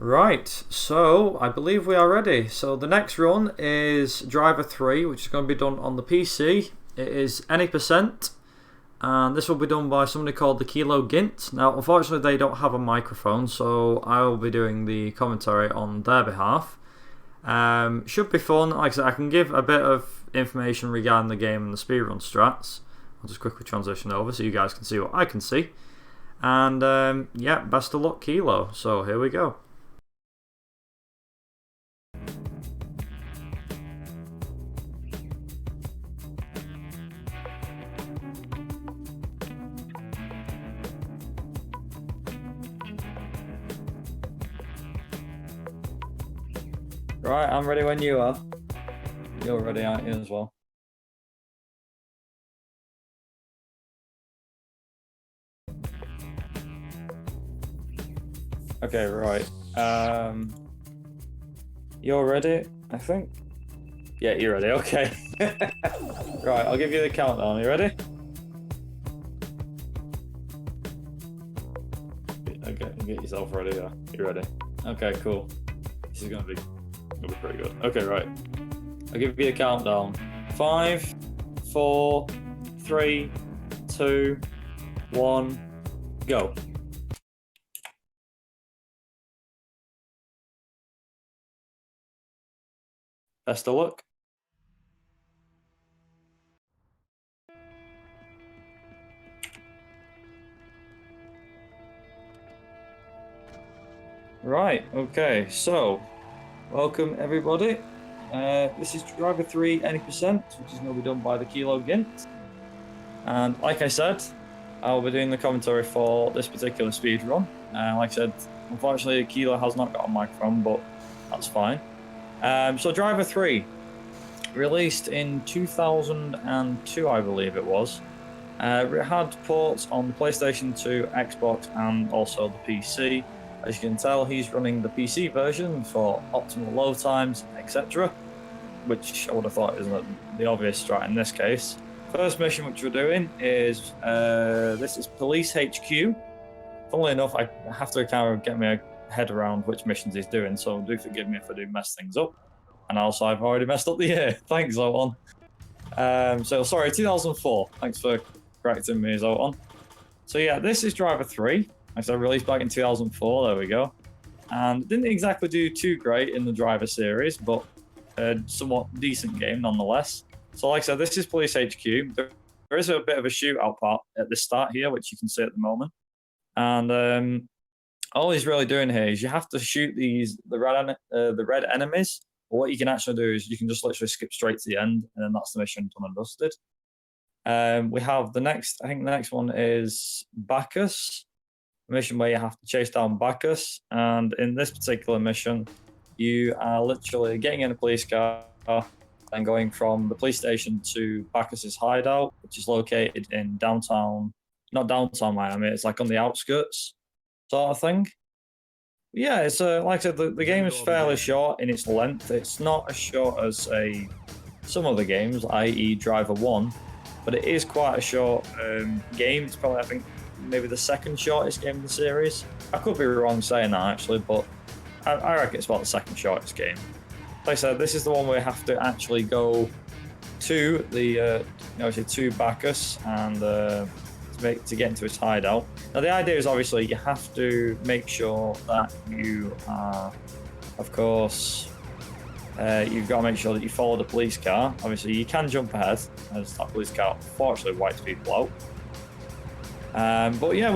Right, so I believe we are ready. So the next run is Driv3r, which is going to be done on the PC. It is any %, and this will be done by somebody called TheKiloGint. Now, unfortunately, they don't have a microphone, so I will be doing the commentary on their behalf. Should be fun. Like I said, I can give a bit of information regarding the game and the speedrun strats. I'll just quickly transition over so you guys can see what I can see. And yeah, best of luck, Kilo. So here we go. Right, I'm ready when you are. You're ready, aren't you, as well? Okay, right. You're ready, I think? Yeah, you're ready, okay. Right, I'll give you the countdown. You ready? Okay, get yourself ready, yeah. You ready? Okay, cool. This is gonna be pretty good. Okay, right. I'll give you a countdown. 5, 4, 3, 2, 1, go. Best of luck. Right, okay, so welcome everybody. This is Driv3r any %, which is going to be done by TheKiloGint. And like I said, I'll be doing the commentary for this particular speedrun. Like I said, unfortunately Kilo has not got a microphone, but that's fine. So Driv3r, released in 2002, I believe it was. It had ports on the PlayStation 2, Xbox, and also the PC. As you can tell, he's running the PC version for optimal load times, etc. Which I would have thought is the obvious strat in this case. First mission which we're doing is, this is Police HQ. Funnily enough, I have to kind of get my head around which missions he's doing, so do forgive me if I do mess things up. And also, I've already messed up the year. Thanks, Zoton. So, sorry, 2004. Thanks for correcting me, Zoton. So yeah, this is Driv3r. Like I said, released back in 2004, there we go. And didn't exactly do too great in the Driver series, but a somewhat decent game nonetheless. So like I said, this is Police HQ. There is a bit of a shootout part at the start here, which you can see at the moment. And all he's really doing here is you have to shoot the red enemies. But what you can actually do is you can just literally skip straight to the end, and then that's the mission done and dusted. We have the next, I think the next one is Bacchus. Mission where you have to chase down Bacchus, and in this particular mission you are literally getting in a police car and going from the police station to Bacchus's hideout, which is located in downtown, not downtown Miami, it's like on the outskirts sort of thing. But yeah, it's like I said, the game is fairly short in its length. It's not as short as some other games, i.e. Driv3r, but it is quite a short game. It's probably, I think, maybe the second shortest game in the series. I could be wrong saying that actually, but I reckon it's about the second shortest game. Like I said, this is the one where you have to actually go to the to Bacchus and to get into his hideout. Now the idea is obviously you have to make sure that you are, of course, you've got to make sure that you follow the police car. Obviously you can jump ahead as that police car unfortunately wipes people out. But yeah,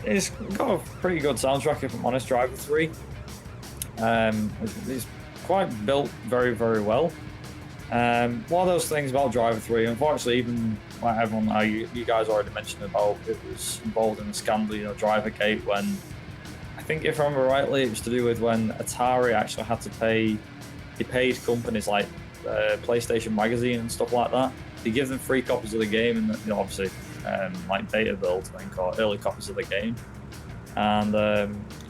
it's got a pretty good soundtrack, if I'm honest. Driv3r, it's quite built very, very well. One of those things about Driv3r, unfortunately, even like everyone, you guys already mentioned about it was involved in the scandal, Drivergate, when I think if I remember rightly, it was to do with when Atari actually had to pay. They paid companies like PlayStation Magazine and stuff like that. They give them free copies of the game, and obviously. Like beta builds, I think, or early copies of the game, and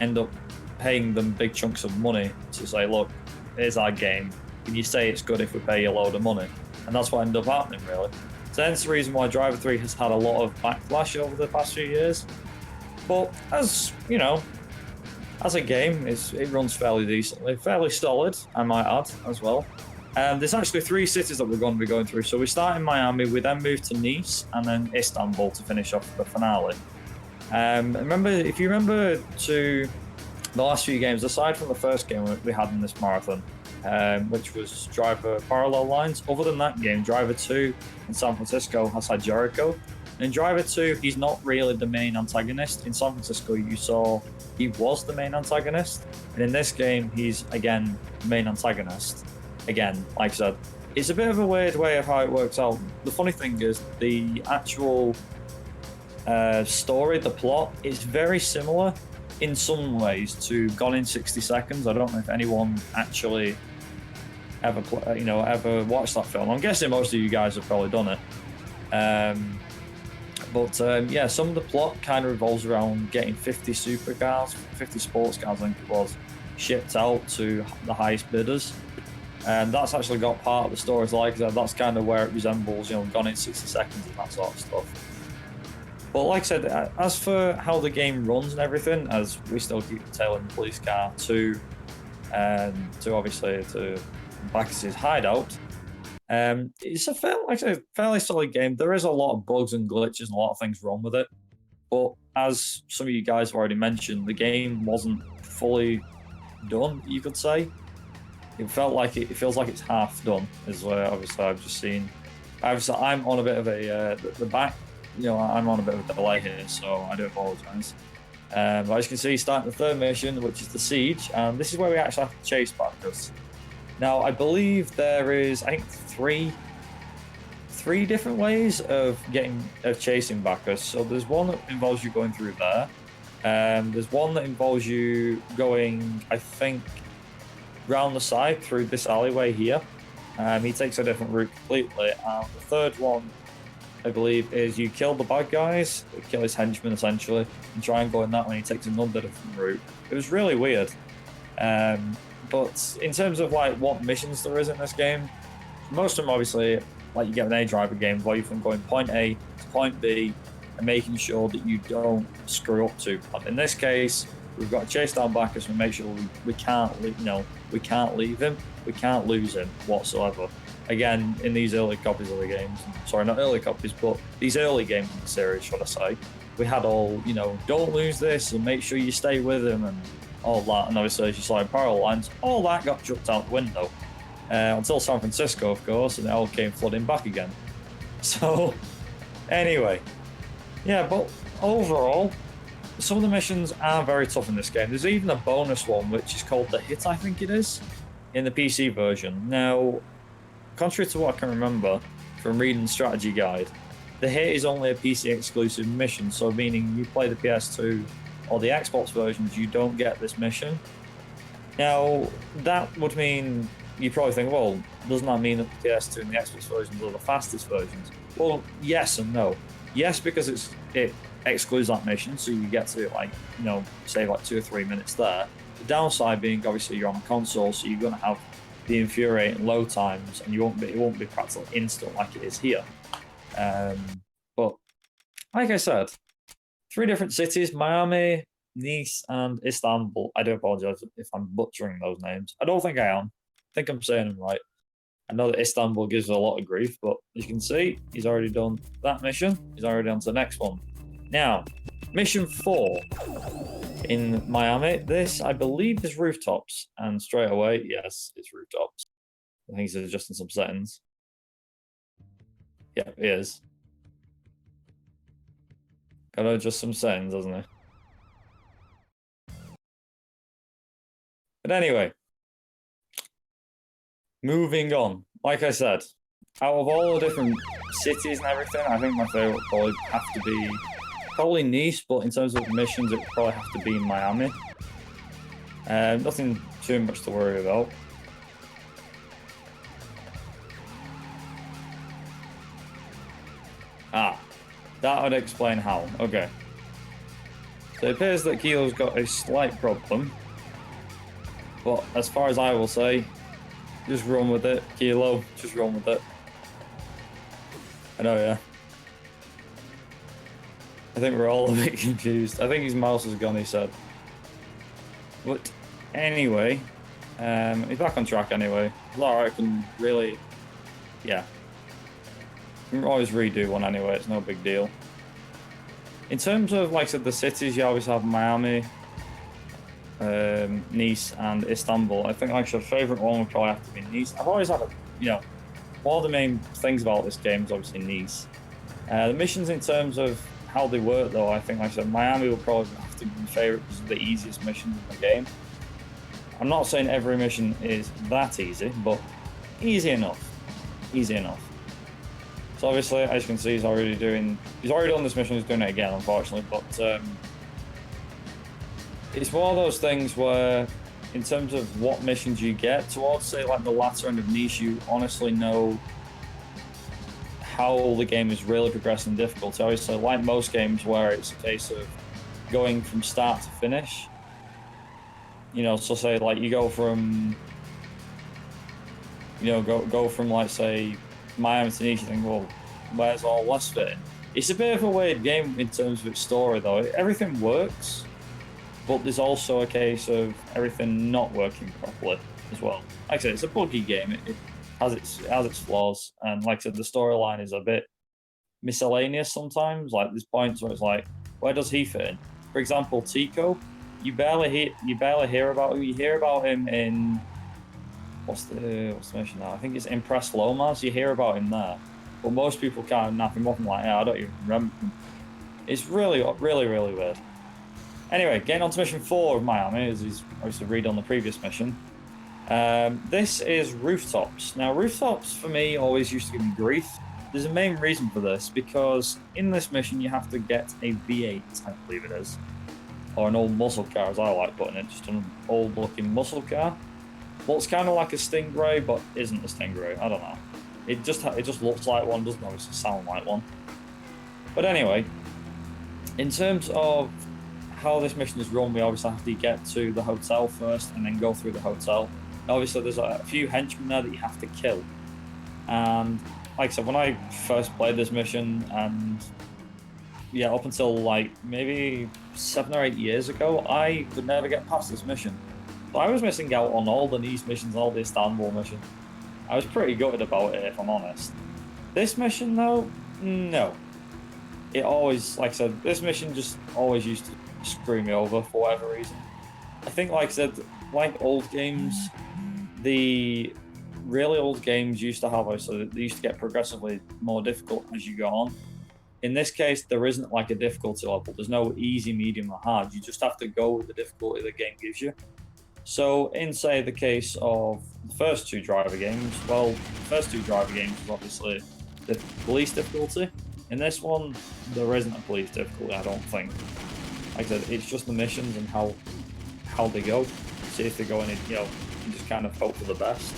end up paying them big chunks of money to say, look, here's our game. Can you say it's good if we pay you a load of money? And that's what ended up happening, really. So that's the reason why Driv3r has had a lot of backlash over the past few years. But as, you know, as a game, it runs fairly decently. Fairly solid, I might add, as well. There's actually 3 cities that we're going to be going through. So we start in Miami, we then move to Nice, and then Istanbul to finish off the finale. If you remember to the last few games, aside from the first game we had in this marathon, which was Driv3r Parallel Lines, other than that game, Driv3r in San Francisco has had Jericho. In Driv3r, he's not really the main antagonist. In San Francisco, you saw he was the main antagonist. And in this game, he's, again, the main antagonist. Again, like I said, it's a bit of a weird way of how it works out. The funny thing is, the actual story, the plot, is very similar in some ways to Gone in 60 Seconds. I don't know if anyone actually ever watched that film. I'm guessing most of you guys have probably done it. Yeah, some of the plot kind of revolves around getting 50 supercars, 50 sports cars, I think it was, shipped out to the highest bidders. And that's actually got part of the story. So like I said, that's kind of where it resembles, Gone in 60 Seconds and that sort of stuff. But like I said, as for how the game runs and everything, as we still keep tailing the police car to Bacchus's hideout, it's a fairly solid game. There is a lot of bugs and glitches and a lot of things wrong with it. But as some of you guys have already mentioned, the game wasn't fully done, you could say. It feels like it's half done, is what obviously I've just seen. Obviously, I'm on a bit of I'm on a bit of a delay here, so I do apologise. But as you can see, starting the 3rd mission, which is the Siege, and this is where we actually have to chase Bacchus. Now, I believe there is, three different ways of chasing Bacchus. So there's one that involves you going through there. There's one that involves you going, round the side through this alleyway here. He takes a different route completely. And the 3rd one, I believe, is you kill the bad guys, kill his henchmen essentially, and try and go in that way. He takes another different route. It was really weird. But in terms of what missions there is in this game, most of them obviously, like you get an A-Driver game, where you from going point A to point B and making sure that you don't screw up too bad. In this case, we've got to chase down Bacchus and make sure we can't leave him, we can't lose him whatsoever. Again, in these early copies of the games, sorry, not early copies, but these early games in the series, should I say, we had all, don't lose this and make sure you stay with him and all that. And obviously, as you saw in Parallel Lines, all that got chucked out the window. Until San Francisco, of course, and it all came flooding back again. So, anyway, yeah, but overall, some of the missions are very tough in this game. There's even a bonus one, which is called The Hit, I think it is, in the PC version. Now, contrary to what I can remember from reading the strategy guide, The Hit is only a PC exclusive mission, so meaning you play the PS2 or the Xbox versions, you don't get this mission. Now, that would mean, you probably think, well, doesn't that mean that the PS2 and the Xbox versions are the fastest versions? Well, yes and no. Yes, because it excludes that mission, so you get to save 2 or 3 minutes there. The downside being, obviously, you're on a console, so you're going to have the infuriating load times, and it won't be practically instant like it is here. But like I said, 3 different cities: Miami, Nice, and Istanbul. I do apologize if I'm butchering those names. I don't think I am. I think I'm saying them right. I know that Istanbul gives a lot of grief, but as you can see, he's already done that mission. He's already on to the next one. Now, mission 4 in Miami. This, I believe, is rooftops. And straight away, yes, it's rooftops. I think he's adjusting some settings. Yeah, he is. Gotta adjust some settings, doesn't he? But anyway, moving on. Like I said, out of all the different cities and everything, I think my favorite would probably have to be Nice, but in terms of missions, it would probably have to be Miami. Nothing too much to worry about. That would explain how. Okay. So it appears that Kilo's got a slight problem. But as far as I will say, just run with it, Kilo. Just run with it. I know, yeah. I think we're all a bit confused. I think his mouse is gone, he said. But anyway, he's back on track anyway. Lara can really, yeah. You can always redo one anyway, it's no big deal. In terms of, like I said, the cities, you always have Miami, Nice, and Istanbul. I think actually the favourite one would probably have to be Nice. I've always had one of the main things about this game is obviously Nice. The missions in terms of how they work, though, I think, like I said, Miami will probably have to be my favourite because of the easiest missions in the game. I'm not saying every mission is that easy, but easy enough. Easy enough. So obviously, as you can see, he's already done this mission, he's doing it again, unfortunately, but it's one of those things where, in terms of what missions you get, towards, say, like the latter end of Niche, you honestly know how the game is really progressing in difficulty. Obviously, like most games where it's a case of going from start to finish, so say, like, you go from, go from, like, say, Miami to Niche, you think, well, where's all West fitting? It's a bit of a weird game in terms of its story, though. Everything works, but there's also a case of everything not working properly as well. Like I said, it's a buggy game. It has its flaws, and like I said, the storyline is a bit miscellaneous sometimes. Like, there's points where it's like, where does he fit in? For example, Tico, you barely hear about him. You hear about him in what's the mission now? I think it's Impress Lomas. You hear about him there, but most people can't nap him up and like, I don't even remember him. It's really, really, really weird. Anyway, getting on to mission 4 of Miami, as he's obviously read on the previous mission. This is rooftops. Now, rooftops for me always used to give me grief. There's a main reason for this, because in this mission you have to get a V8, I believe it is, or an old muscle car, as I like putting it, just an old-looking muscle car. Well, it's kind of like a Stingray, but isn't a Stingray. I don't know. It just looks like one, doesn't obviously sound like one. But anyway, in terms of how this mission is run, we obviously have to get to the hotel first and then go through the hotel. Obviously, there's a few henchmen there that you have to kill. And like I said, when I first played this mission, and yeah, up until like maybe 7 or 8 years ago, I could never get past this mission. So I was missing out on all the Nice missions, all the Istanbul missions. I was pretty gutted about it, if I'm honest. This mission, though, no. It always, like I said, this mission just always used to screw me over for whatever reason. I think, like I said, like old games, the really old games used to have, so they used to get progressively more difficult as you go on. In this case, there isn't like a difficulty level. There's no easy, medium, or hard. You just have to go with the difficulty the game gives you. So in, say, the case of the first 2 driver games, well, the first 2 driver games was obviously the police difficulty. In this one, there isn't a police difficulty, I don't think. Like I said, it's just the missions and how they go. See if they go in, you just kind of hope for the best.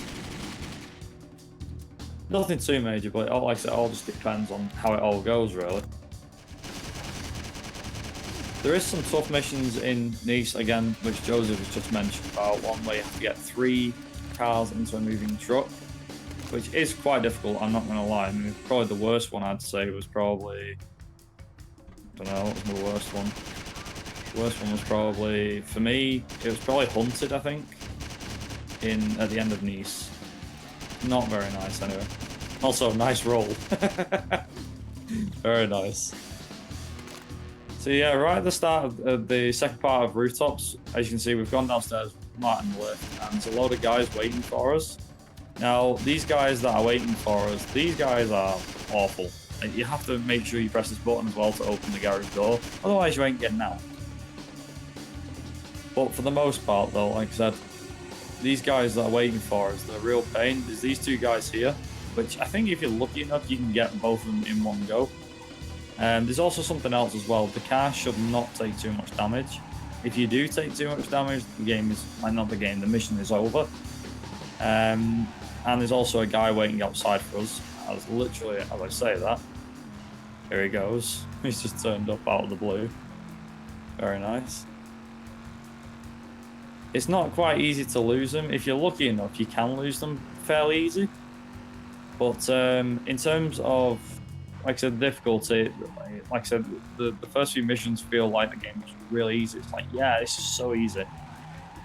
Nothing too major, but like I said, it all just depends on how it all goes, really. There is some tough missions in Nice, again, which Joseph has just mentioned about. One where you have to get 3 cars into a moving truck, which is quite difficult, I'm not going to lie. I mean, probably the worst one I'd say was probably, I don't know, what was the worst one? The worst one was probably, for me, it was probably Hunted, I think, at the end of Nice. Not very nice, anyway. Also, nice roll. Very nice. So yeah, right at the start of the second part of Rooftops, as you can see, we've gone downstairs, Martin lift, and there's a load of guys waiting for us. Now, these guys that are waiting for us, these guys are awful. You have to make sure you press this button as well to open the garage door, otherwise you ain't getting out. But for the most part though, like I said, these guys that are waiting for us, they're a real pain. There's these 2 guys here, which I think if you're lucky enough, you can get both of them in one go. There's also something else as well. The car should not take too much damage. If you do take too much damage, the game is, not the game, the mission is over. And there's also a guy waiting outside for us. As literally, as I say that, here he goes. He's just turned up out of the blue. Very nice. It's not quite easy to lose them. If you're lucky enough, you can lose them fairly easy. But in terms of like I said, difficulty. Like I said, the first few missions feel like the game is really easy. It's like, yeah, this is so easy.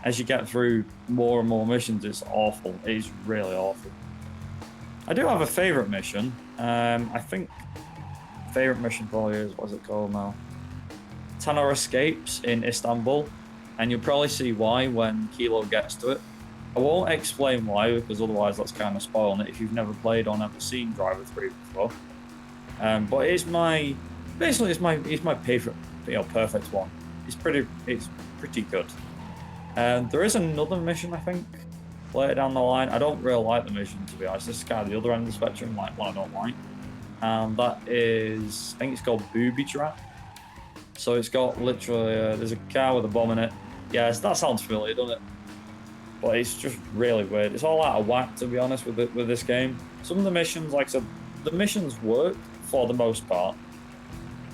As you get through more and more missions, it's awful. It's really awful. I do have a favorite mission. I think favorite mission probably is, what's it called now? Tanner Escapes in Istanbul, and you'll probably see why when Kilo gets to it. I won't explain why, because otherwise that's kind of spoiling it if you've never played or never seen Driv3r before. But it's my favorite, perfect one. It's pretty good. There is another mission, I think, later down the line. I don't really like the mission, to be honest. This is kind of the other end of the spectrum, like what I don't like. That is, I think it's called Booby Trap. So it's got literally, there's a car with a bomb in it. Yes, that sounds familiar, doesn't it? But it's just really weird. It's all out of whack, to be honest, with this game. Some of the missions, like I said, the missions work for the most part.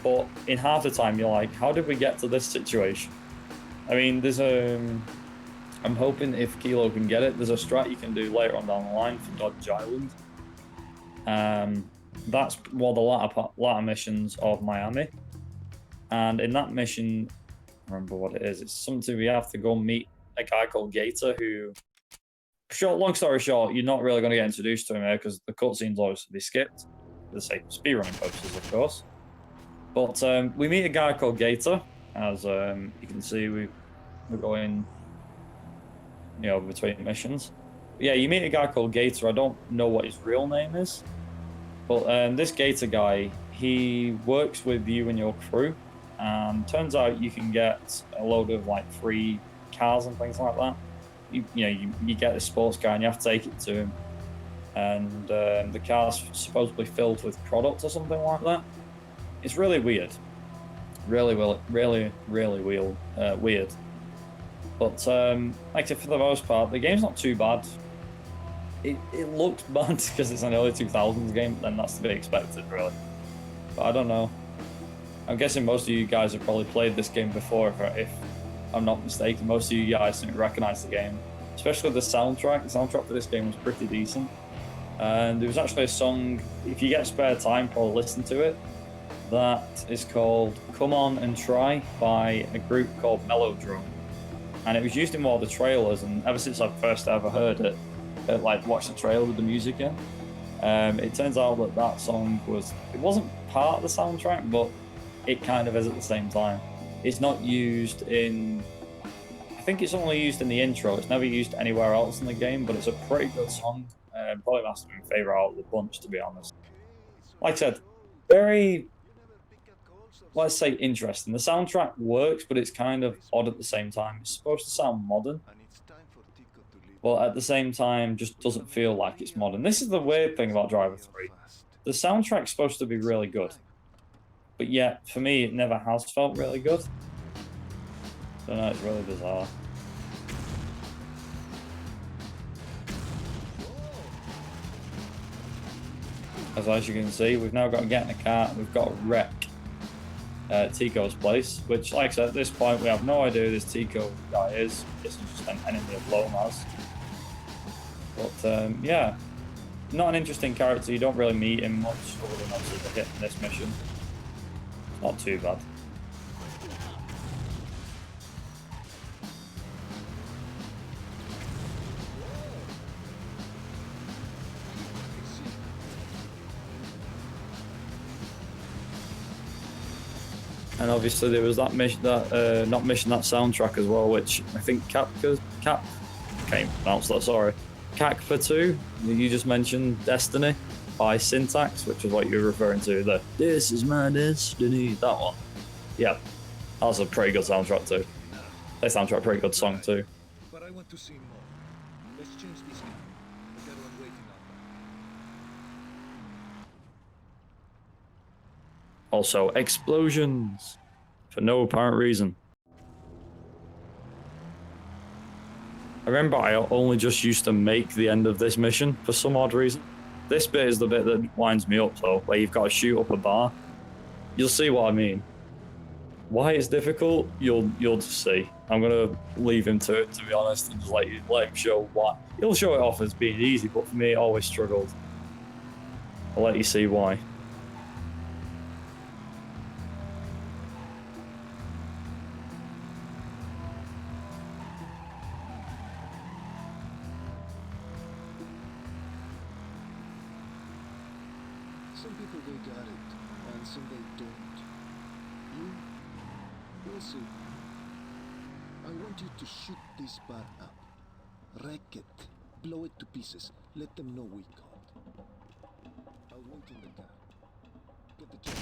But in half the time, you're like, how did we get to this situation? I mean, there's I'm hoping if Kilo can get it, there's a strat you can do later on down the line for Dodge Island. That's one of the latter missions of Miami. And in that mission, I remember what it is. It's something we have to go meet a guy called Gator who, long story short, you're not really going to get introduced to him here because the cutscenes obviously skipped for the sake of speedrunning purposes, of course. But we meet a guy called Gator, as you can see, we're going, between missions. But yeah, you meet a guy called Gator. I don't know what his real name is, but this Gator guy, he works with you and your crew, and turns out you can get a load of like free cars and things like that. You get a sports car and you have to take it to him, and the car's supposedly filled with products or something like that. It's really weird, really weird. But like I said, for the most part, the game's not too bad. It looks bad because it's an early 2000s game, then that's to be expected, really. But I don't know. I'm guessing most of you guys have probably played this game before, if I'm not mistaken. Most of you guys didn't recognize the game, especially the soundtrack. The soundtrack for this game was pretty decent. And there was actually a song, if you get spare time, probably listen to it. That is called Come On and Try by a group called Melodrum. And it was used in one of the trailers, and ever since I first ever heard it, watched the trailer with the music in, it turns out that song wasn't part of the soundtrack, but it kind of is at the same time. It's not used in, I think it's only used in the intro. It's never used anywhere else in the game, but it's a pretty good song. Probably my favorite out of the bunch, to be honest. Like I said, very, let's say, interesting. The soundtrack works, but it's kind of odd at the same time. It's supposed to sound modern, but at the same time just doesn't feel like it's modern. This is the weird thing about Driv3r. The soundtrack's supposed to be really good, but yet for me it never has felt really good. I don't know, it's really bizarre. As you can see, we've now got to get in a car and we've got to wreck Tico's place, which, like I said, at this point we have no idea who this Tico guy is. This is just an enemy of Lomas. But yeah, not an interesting character. You don't really meet him much other than obviously the hit in this mission. Not too bad. And obviously there was that mission, that soundtrack as well, which I think can't pronounce that, sorry. Cacpa 2, you just mentioned Destiny by Syntax, which is what you're referring to, This Is My Destiny, that one. Yeah, that was a pretty good soundtrack too. They soundtrack, pretty good song too. But I want to see more. Let's change this game. I got one waiting up. Also, explosions for no apparent reason. I remember I only just used to make the end of this mission for some odd reason. This bit is the bit that winds me up though, where you've got to shoot up a bar. You'll see what I mean. Why it's difficult, you'll just see. I'm gonna leave him to it, to be honest, and just let him show what. He'll show it off as being easy, but for me it always struggled. I'll let you see why. Some people they got it, and some they don't. You, we'll see. I want you to shoot this bar up. Wreck it. Blow it to pieces. Let them know we caught. I'll wait in the car. Get the job.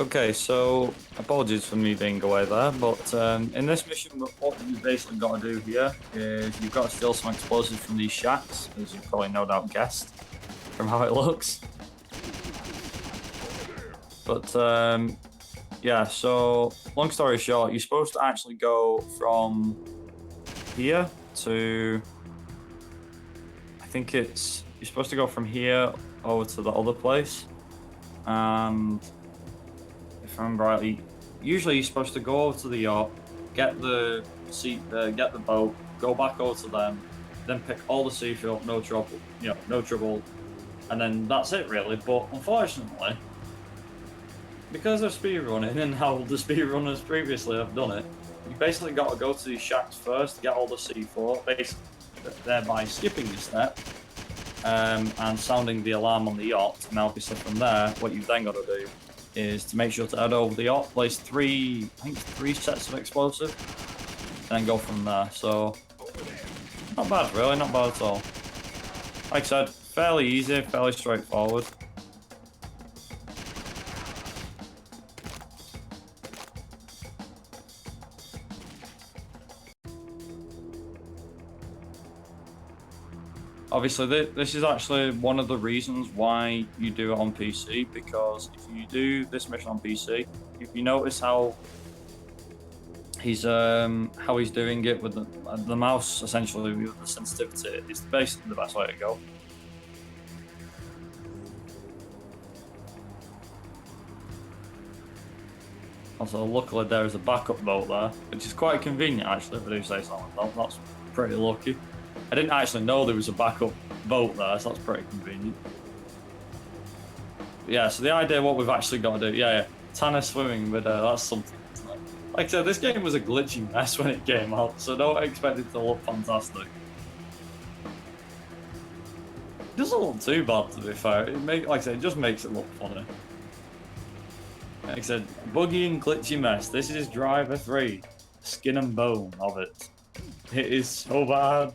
Okay, so apologies for me being away there, but in this mission, what you've basically got to do here is you've got to steal some explosives from these shacks, as you probably no doubt guessed from how it looks. But yeah, so long story short, you're supposed to actually go from here to, I think you're supposed to go from here over to the other place, and if I remember rightly, usually you're supposed to go over to the yacht, get the get the boat, go back over to them, then pick all the seafood up, no trouble, no trouble, and then that's it really. But unfortunately, because of speedrunning and how the speedrunners previously have done it, you basically got to go to these shacks first to get all the C4, basically thereby skipping a step and sounding the alarm on the yacht. And obviously from there, what you've then got to do is to make sure to head over the yacht, place three sets of explosive, and then go from there. So, not bad really, not bad at all. Like I said, fairly easy, fairly straightforward. Obviously, this is actually one of the reasons why you do it on PC, because if you do this mission on PC, if you notice how he's doing it with the mouse, essentially with the sensitivity, it's basically the best way to go. Also, luckily there is a backup boat there, which is quite convenient actually, if I do say so myself. That's pretty lucky. I didn't actually know there was a backup boat there, so that's pretty convenient. But yeah, so the idea what we've actually got to do, yeah, Tanner swimming, but that's something. Like I said, this game was a glitchy mess when it came out, so don't expect it to look fantastic. It doesn't look too bad, to be fair. Like I said, it just makes it look funny. Like I said, buggy and glitchy mess. This is Driv3r, skin and bone of it. It is so bad.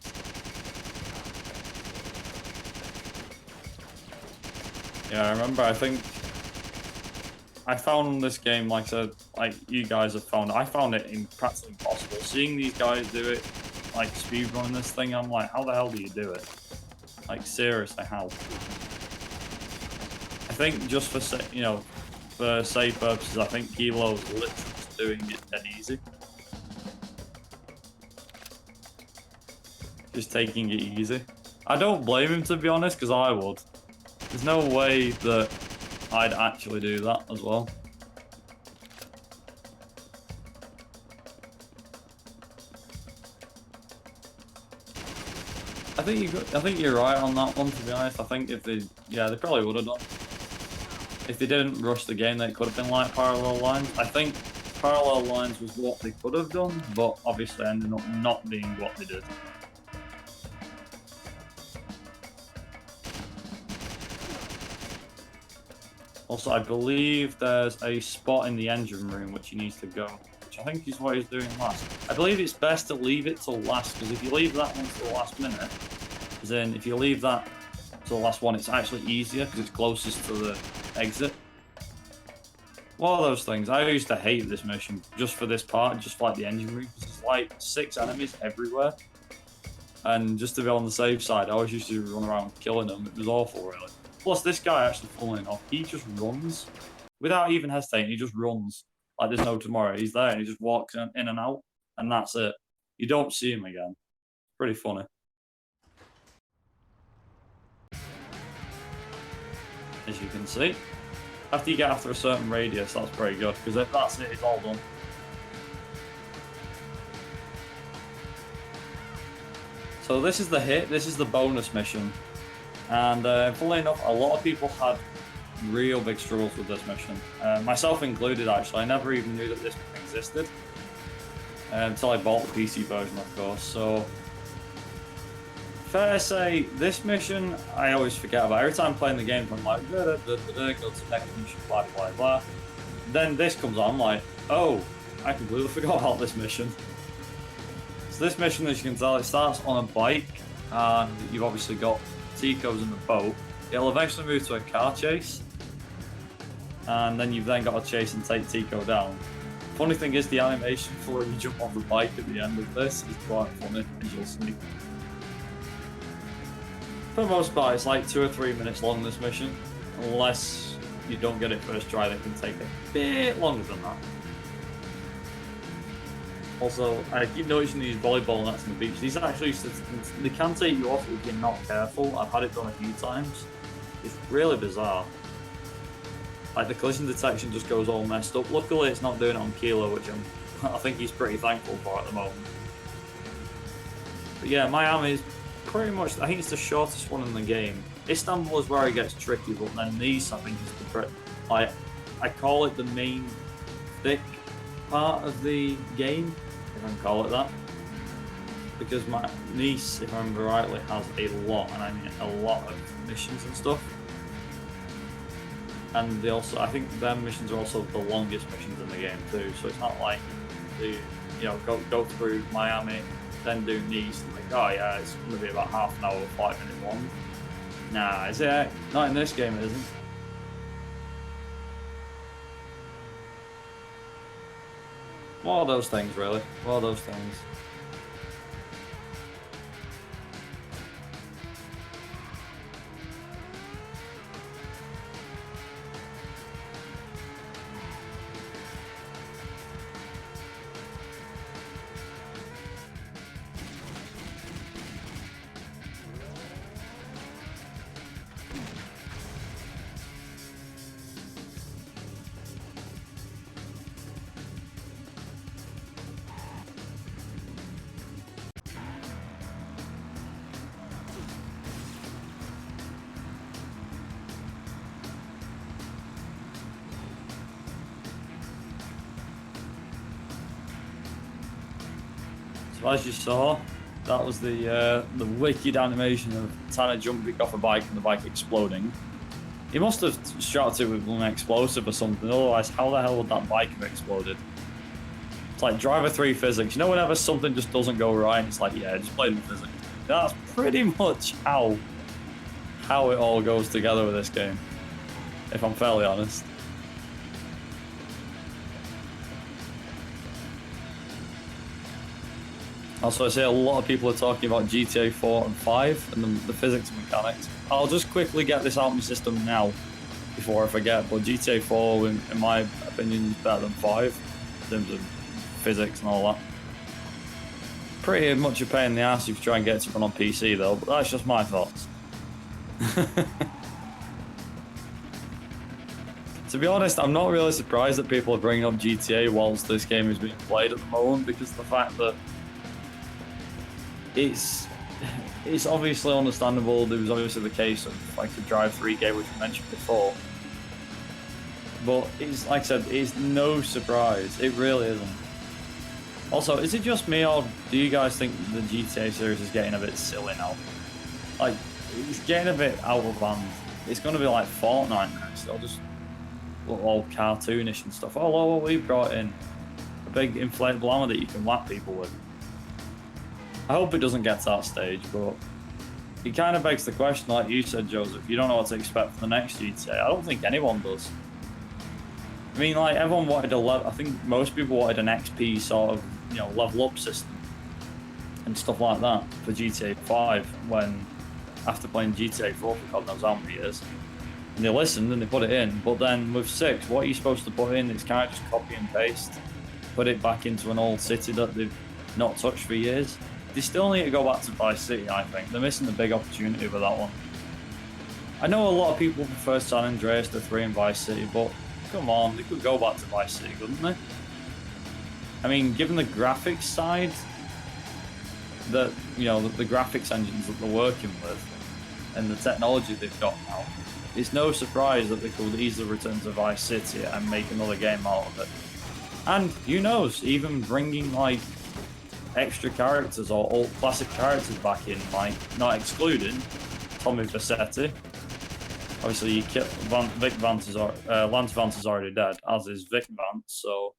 Yeah, I remember, I think I found this game, like I said, like you guys have found, I found it practically impossible. Seeing these guys do it, like speedrunning this thing, I'm like, how the hell do you do it? Like, seriously, how? I think just for, for safe purposes, I think Kilo's literally just doing it dead easy. Just taking it easy. I don't blame him, to be honest, because I would. There's no way that I'd actually do that as well. I think you're right on that one, to be honest. I think if they probably would have done. If they didn't rush the game, then it could have been like parallel lines. I think parallel lines was what they could have done, but obviously ended up not being what they did. Also, I believe there's a spot in the engine room which he needs to go, which I think is what he's doing last. I believe it's best to leave it till last, because if you leave that one till the last minute, as in if you leave that till the last one, it's actually easier because it's closest to the exit. One of those things. I used to hate this mission just for this part, just like the engine room, because there's like 6 enemies everywhere. And just to be on the safe side, I always used to run around killing them. It was awful, really. Plus, this guy actually, funnily enough, he just runs. Without even hesitating, he just runs. Like there's no tomorrow. He's there and he just walks in and out, and that's it. You don't see him again. Pretty funny. As you can see. After you get after a certain radius, that's pretty good, because if that's it, it's all done. So this is the hit, this is the bonus mission. And funnily enough, a lot of people had real big struggles with this mission. Myself included, actually. I never even knew that this existed. Until I bought the PC version, of course. So, fair to say, this mission, I always forget about. Every time I'm playing the game, I'm like, go to the next mission, blah, blah, blah. Then this comes on, I'm like, oh, I completely forgot about this mission. So this mission, as you can tell, it starts on a bike, and you've obviously got Tico's in the boat. It'll eventually move to a car chase, and then you've then got to chase and take Tico down. Funny thing is, the animation for when you jump off the bike at the end of this is quite funny, as you'll see. For the most part, it's like 2 or 3 minutes long, this mission, unless you don't get it first try. That can take a bit longer than that. Also, I keep noticing these volleyball nets on the beach. These actually, they can take you off if you're not careful. I've had it done a few times. It's really bizarre. Like the collision detection just goes all messed up. Luckily, it's not doing it on Kilo, which I think he's pretty thankful for at the moment. But yeah, Miami is pretty much, I think it's the shortest one in the game. Istanbul is where it gets tricky, but then Nice, I think, is the I call it the main thick part of the game, if I can call it that, because my Nice, if I remember rightly, has a lot, and I mean a lot of missions and stuff. And they also, I think their missions are also the longest missions in the game too. So it's not like go through Miami, then do Nice, and like, oh yeah, it's gonna be about half an hour, 5 minute long. Nah, is it? Not in this game, it isn't. One of those things, really. One of those things. So as you saw, that was the wicked animation of Tanner jumping off a bike and the bike exploding. He must have shot it with an explosive or something, otherwise how the hell would that bike have exploded? It's like Driv3r physics. You know, whenever something just doesn't go right, it's like, yeah, just play with physics. That's pretty much how it all goes together with this game, if I'm fairly honest. Also, I see a lot of people are talking about GTA 4 and 5 and the physics and mechanics. I'll just quickly get this out of my system now before I forget, but GTA 4, in my opinion, is better than 5 in terms of physics and all that. Pretty much a pain in the ass if you try and get it to run on PC though, but that's just my thoughts. To be honest, I'm not really surprised that people are bringing up GTA whilst this game is being played at the moment, because of the fact that it's obviously understandable. There was obviously the case of like the Driv3r game, which we mentioned before. But it's like I said, it's no surprise. It really isn't. Also, is it just me, or do you guys think the GTA series is getting a bit silly now? Like, it's getting a bit out of hand. It's going to be like Fortnite next. It'll just look all cartoonish and stuff. Oh, well, we brought in a big inflatable armor that you can whack people with. I hope it doesn't get to that stage, but it kind of begs the question, like you said, Joseph, you don't know what to expect for the next GTA. I don't think anyone does. I mean, like, everyone wanted I think most people wanted an XP sort of, you know, level up system and stuff like that for GTA 5 when, after playing GTA 4 for God knows how many years, and they listened and they put it in. But then with 6, what are you supposed to put in? It's kind of just copy and paste, put it back into an old city that they've not touched for years. They still need to go back to Vice City, I think. They're missing the big opportunity with that one. I know a lot of people prefer San Andreas to 3 and Vice City, but come on, they could go back to Vice City, couldn't they? I mean, given the graphics side, that, you know, the graphics engines that they're working with and the technology they've got now, it's no surprise that they could easily return to Vice City and make another game out of it. And who knows, even bringing like extra characters or old classic characters back in, like not excluding Tommy Vercetti. Obviously, you kill Vic Vance is Lance Vance is already dead, as is Vic Vance. So.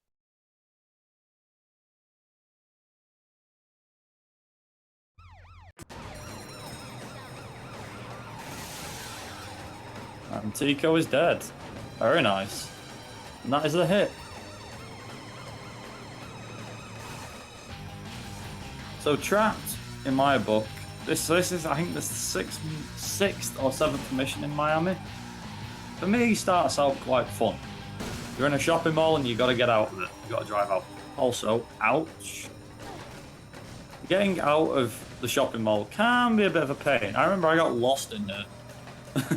And Tico is dead. Very nice. And that is a hit. So Trapped, in my book, this is I think the sixth or seventh mission in Miami. For me, it starts out quite fun. You're in a shopping mall and you got to get out of it. You got to drive out. Also, ouch. Getting out of the shopping mall can be a bit of a pain. I remember I got lost in there.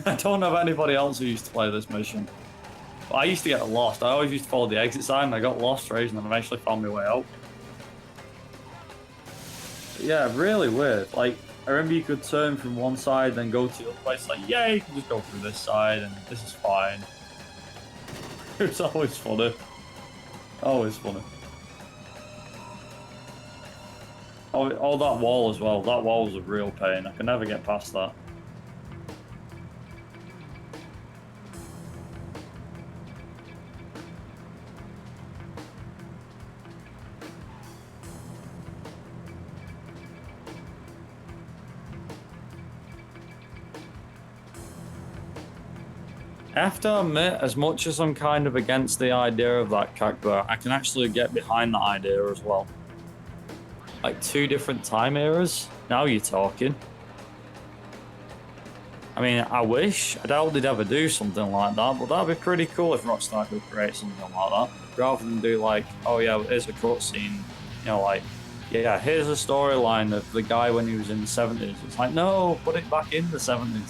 I don't know of anybody else who used to play this mission. But I used to get lost. I always used to follow the exit sign and I got lost for ages and eventually found my way out. But yeah, really weird. Like, I remember you could turn from one side then go to the other place. Like, yeah, you can just go through this side and this is fine. It was always funny. Always funny. Oh, that wall as well. That wall was a real pain. I can never get past that. I have to admit, as much as I'm kind of against the idea of that character, I can actually get behind that idea as well. Like 2 different time eras? Now you're talking. I mean, I wish. I doubt they'd ever do something like that, but that'd be pretty cool if Rockstar could create something like that. Rather than do like, oh yeah, here's a cutscene, you know, like, yeah, here's a storyline of the guy when he was in the 70s. It's like, no, put it back in the 70s.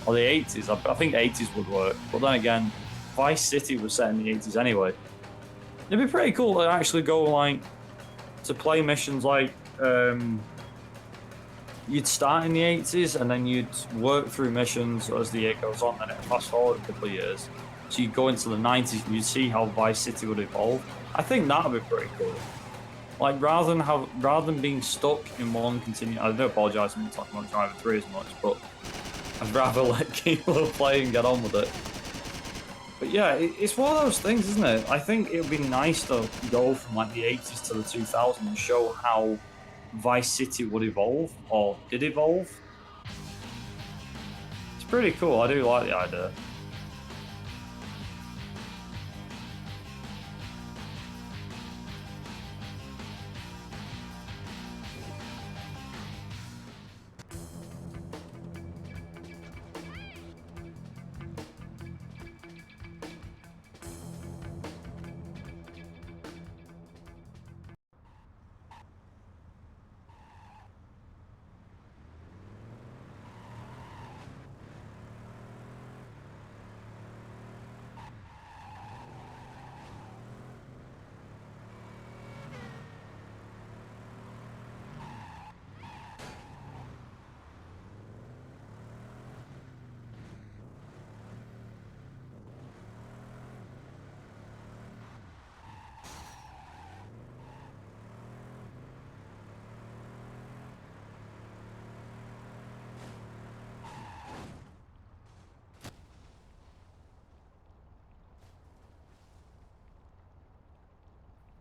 Or the 80s. I think 80s would work. But then again, Vice City was set in the 80s anyway. It'd be pretty cool to actually go, like, to play missions like, you'd start in the 80s and then you'd work through missions as the year goes on, and it'd fast forward a couple of years. So you'd go into the 90s and you'd see how Vice City would evolve. I think that'd be pretty cool. Like, rather than being stuck in one continuous... I do apologise, I'm not talking about Driv3r as much, but I'd rather let Kilo play and get on with it. But yeah, it's one of those things, isn't it? I think it would be nice to go from like the 80s to the 2000s and show how Vice City would evolve, or did evolve. It's pretty cool, I do like the idea.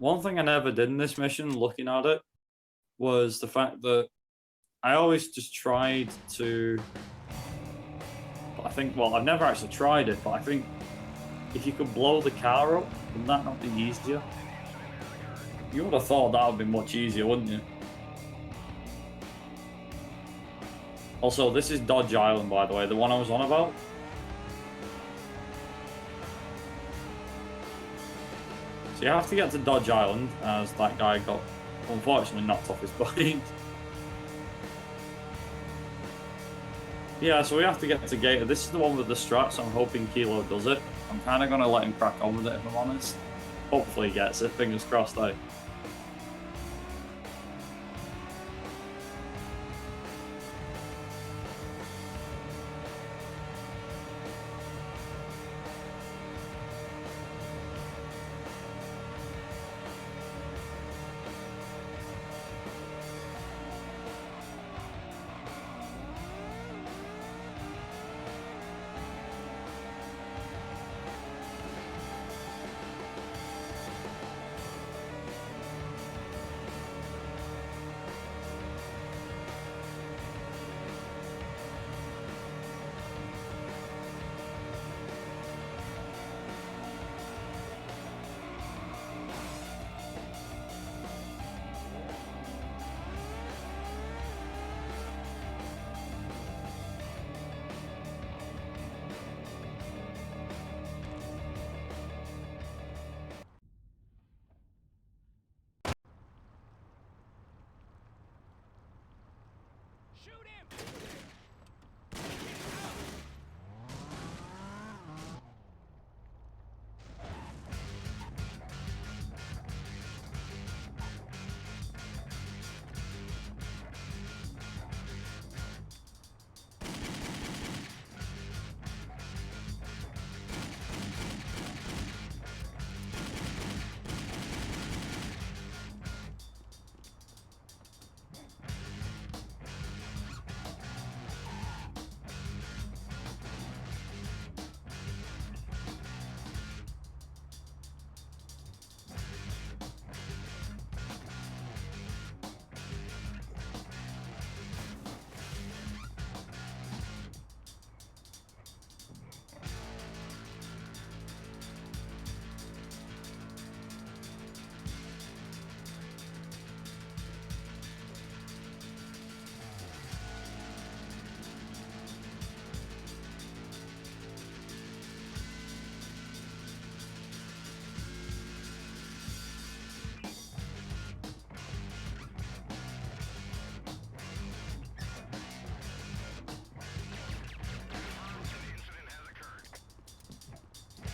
one thing I never did in this mission, looking at it, was the fact that I always just tried to. I think, well, I've never actually tried it, but I think if you could blow the car up, would that not be easier? You would have thought that would be much easier, wouldn't you? Also, this is Dodge Island, by the way, the one I was on about. So you have to get to Dodge Island, as that guy got, unfortunately, knocked off his bike. Yeah, so we have to get to Gator. This is the one with the strats, so I'm hoping Kilo does it. I'm kind of going to let him crack on with it, if I'm honest. Hopefully he gets it, fingers crossed, eh?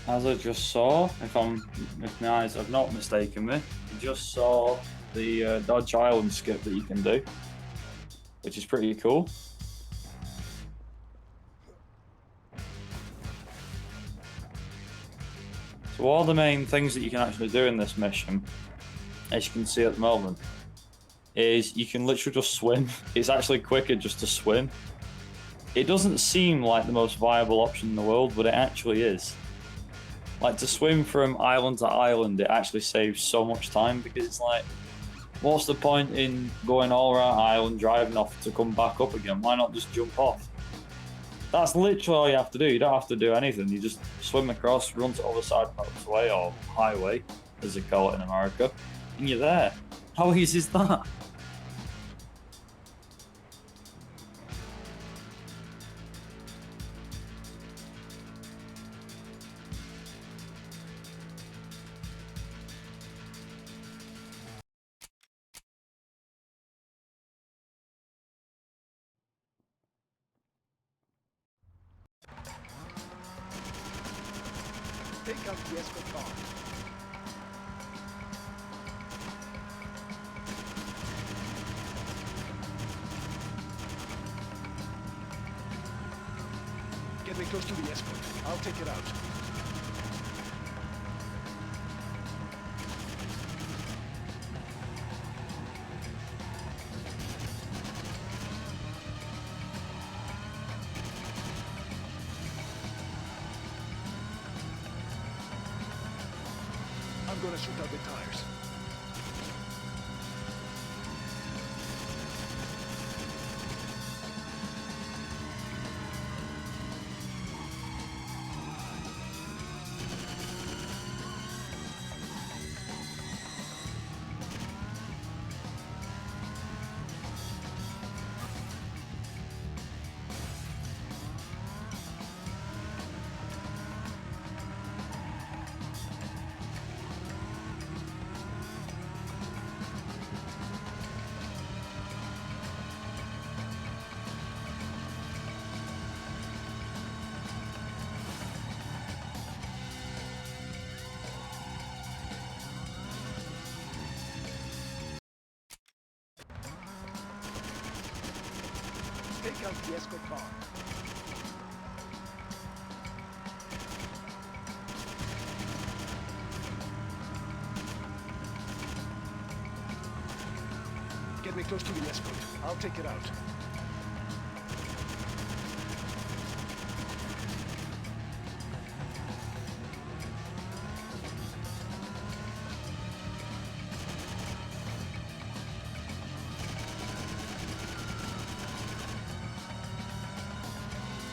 As I just saw, if my eyes have not mistaken me, I just saw the Dodge Island skip that you can do, which is pretty cool. So all the main things that you can actually do in this mission, as you can see at the moment, is you can literally just swim. It's actually quicker just to swim. It doesn't seem like the most viable option in the world, but it actually is. Like, to swim from island to island, it actually saves so much time, because it's like, what's the point in going all around island, driving off to come back up again? Why not just jump off? That's literally all you have to do. You don't have to do anything. You just swim across, run to the other side of the motorway, or highway, as they call it in America, and you're there. How easy is that? Take out the escort car. Get me close to the escort. I'll take it out. I'm gonna shoot out the tires. comes the escort car. Get me close to the escort. I'll take it out.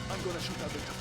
I'm gonna shoot out the top.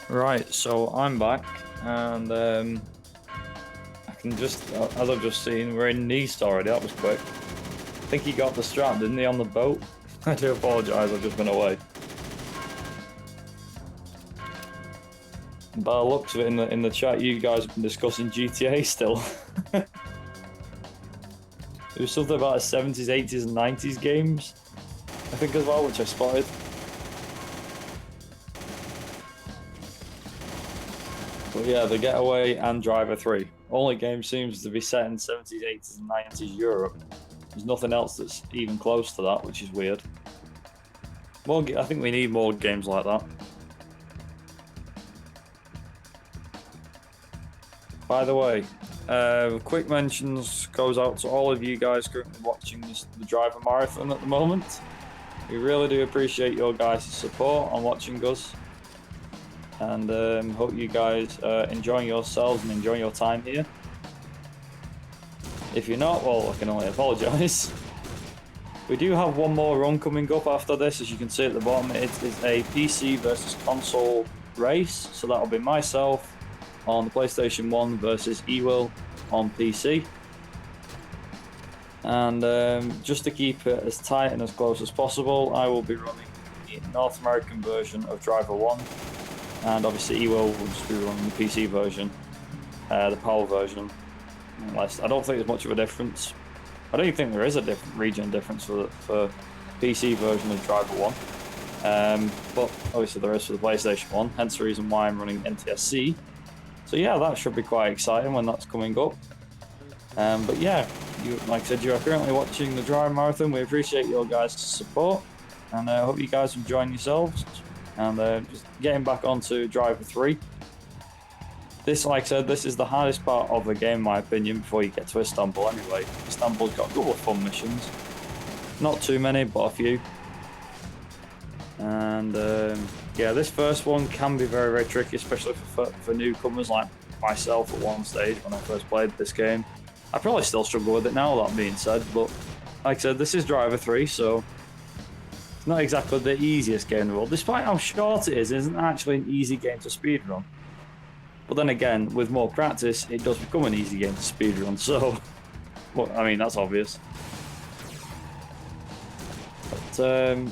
Right, so I'm back, and I can just, as I've just seen, we're in Nice already. That was quick. I think he got the strap, didn't he, on the boat? I do apologise, I've just been away. By the looks of it in the chat, you guys have been discussing GTA still. There was something about the 70s, 80s, and 90s games, I think, as well, which I spotted. But yeah, The Getaway and Driver 3. Only game seems to be set in 70s, 80s, and 90s Europe. There's nothing else that's even close to that, which is weird. I think we need more games like that. By the way, quick mentions goes out to all of you guys currently watching the Driver Marathon at the moment. We really do appreciate your guys' support on watching us. And hope you guys are enjoying yourselves and enjoying your time here. If you're not, well, I can only apologise. We do have one more run coming up after this, as you can see at the bottom. It is a PC versus console race, so that'll be myself on the PlayStation 1 versus Ewil on PC. And just to keep it as tight and as close as possible, I will be running the North American version of Driv3r, and obviously Ewil will just be running the PC version, the PAL version. Unless I don't think there's much of a difference. I don't even think there is a different region difference for PC version of Driv3r, but obviously there is for the PlayStation 1, hence the reason why I'm running NTSC. So yeah, that should be quite exciting when that's coming up. But yeah, like I said, you are currently watching the Drive Marathon. We appreciate your guys' support, and I hope you guys are enjoying yourselves. And just getting back onto Driv3r. This, like I said, this is the hardest part of the game, in my opinion, before you get to Istanbul anyway. Istanbul's got a couple of fun missions. Not too many, but a few. And yeah, this first one can be very, very tricky, especially for newcomers like myself at one stage when I first played this game. I probably still struggle with it now, that being said, but like I said, this is Driv3r, so it's not exactly the easiest game in the world. Despite how short it isn't actually an easy game to speedrun. But then again, with more practice, it does become an easy game to speedrun, so well, I mean, that's obvious. But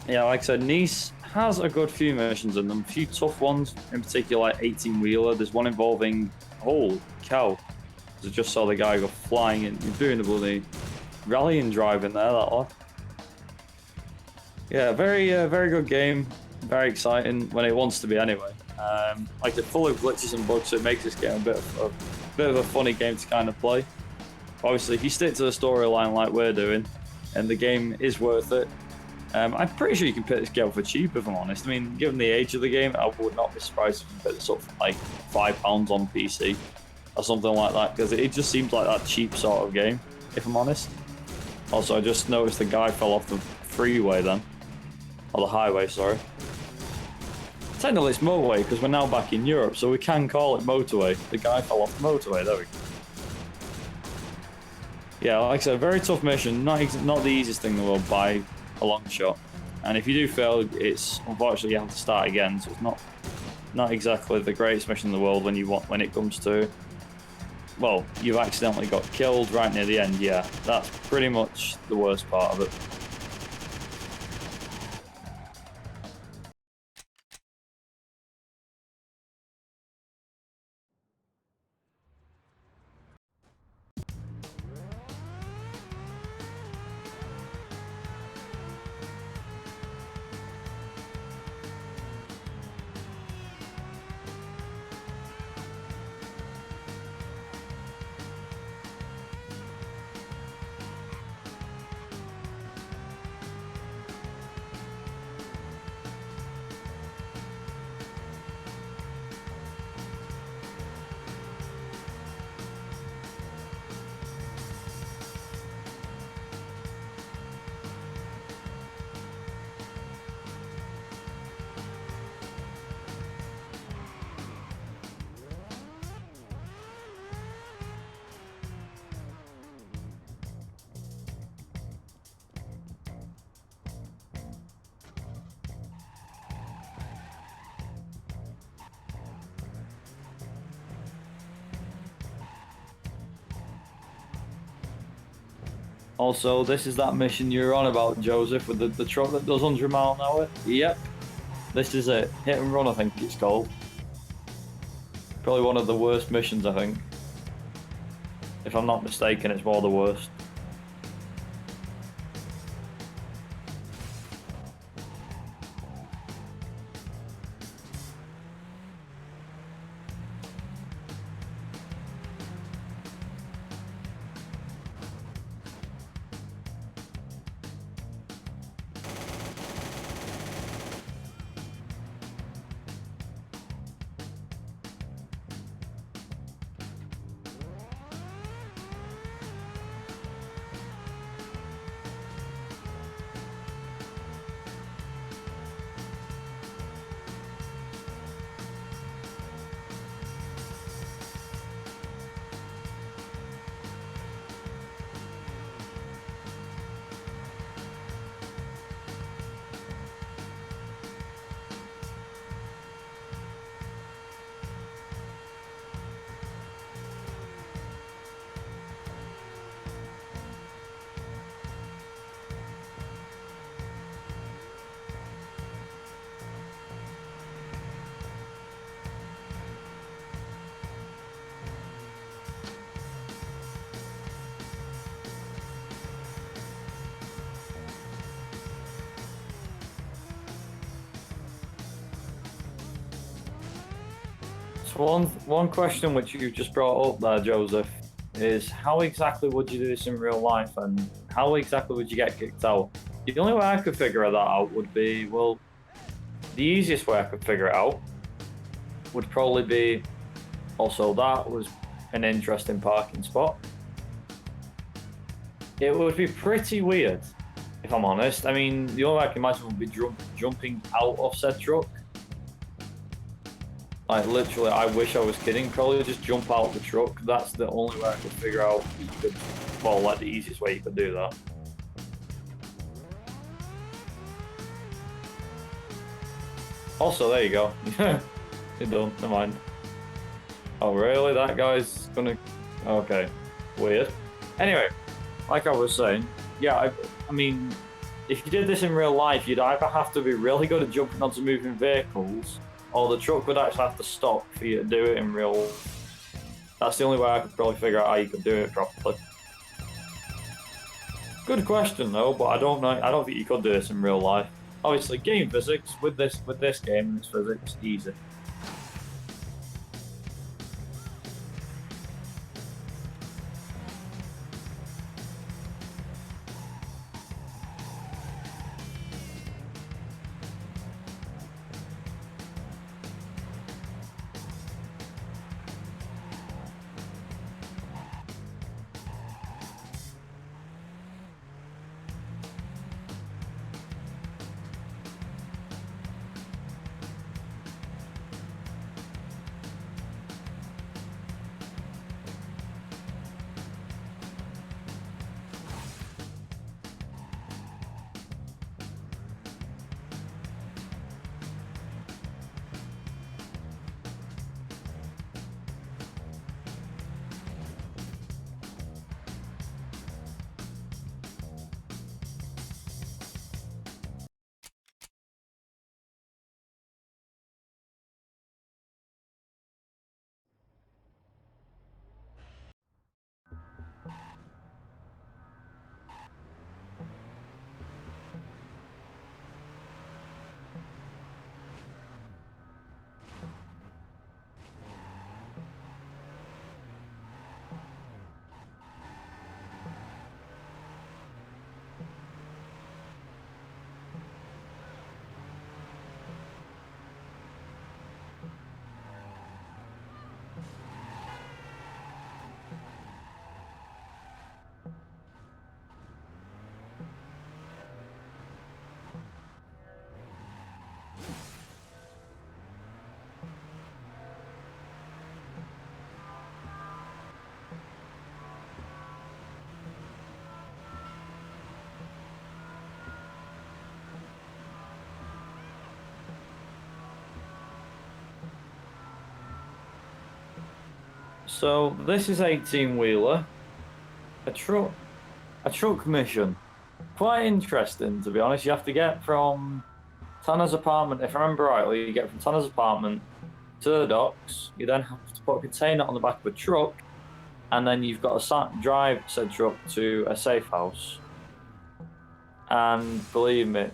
yeah, like I said, Nice has a good few missions in them, a few tough ones, in particular like 18-wheeler. There's one involving, holy cow, I just saw the guy go flying and doing the bloody rallying drive in there, that lot. Yeah, very good game, very exciting when it wants to be anyway. Like it's full of glitches and bugs, so it makes this game a bit of a funny game to kind of play. Obviously, if you stick to the storyline like we're doing, and the game is worth it, I'm pretty sure you can pick this game up for cheap, if I'm honest. I mean, given the age of the game, I would not be surprised if you pick this up for like £5 on PC or something like that, because it just seems like that cheap sort of game, if I'm honest. Also, I just noticed the guy fell off the freeway then, or the highway, sorry. Technically it's motorway because we're now back in Europe, so we can call it motorway. The guy fell off the motorway, there we go. Yeah, like I said, very tough mission, not the easiest thing in the world by a long shot. And if you do fail, it's unfortunately you have to start again, so it's not exactly the greatest mission in the world when it comes to, well, you've accidentally got killed right near the end. Yeah, that's pretty much the worst part of it. Also, this is that mission you're on about, Joseph, with the truck that does 100 miles an hour. Yep, this is it. Hit and run, I think it's called. Probably one of the worst missions, I think. If I'm not mistaken, it's one of the worst. So one question which you just brought up there, Joseph, is how exactly would you do this in real life, and how exactly would you get kicked out? The only way I could figure that out would be, well, the easiest way I could figure it out would probably be, also that was an interesting parking spot. It would be pretty weird, if I'm honest. I mean, the only way I can imagine would be jumping out of said truck. Like, literally, I wish I was kidding. Probably just jump out of the truck. That's the only way I could figure out you could, well, like the easiest way you could do that. Also, there you go. You're done. Never mind. Oh, really? That guy's gonna... Okay. Weird. Anyway, like I was saying, yeah, I mean, if you did this in real life, you'd either have to be really good at jumping onto moving vehicles, or the truck would actually have to stop for you to do it in real life. That's the only way I could probably figure out how you could do it properly. Good question though, but I don't know. I don't think you could do this in real life. Obviously, game physics with this game, this physics easy. So this is 18-wheeler, a truck mission. Quite interesting, to be honest. You have to get from Tanner's apartment, if I remember rightly, you get from Tanner's apartment to the docks. You then have to put a container on the back of a truck, and then you've got to drive said truck to a safe house. And believe me,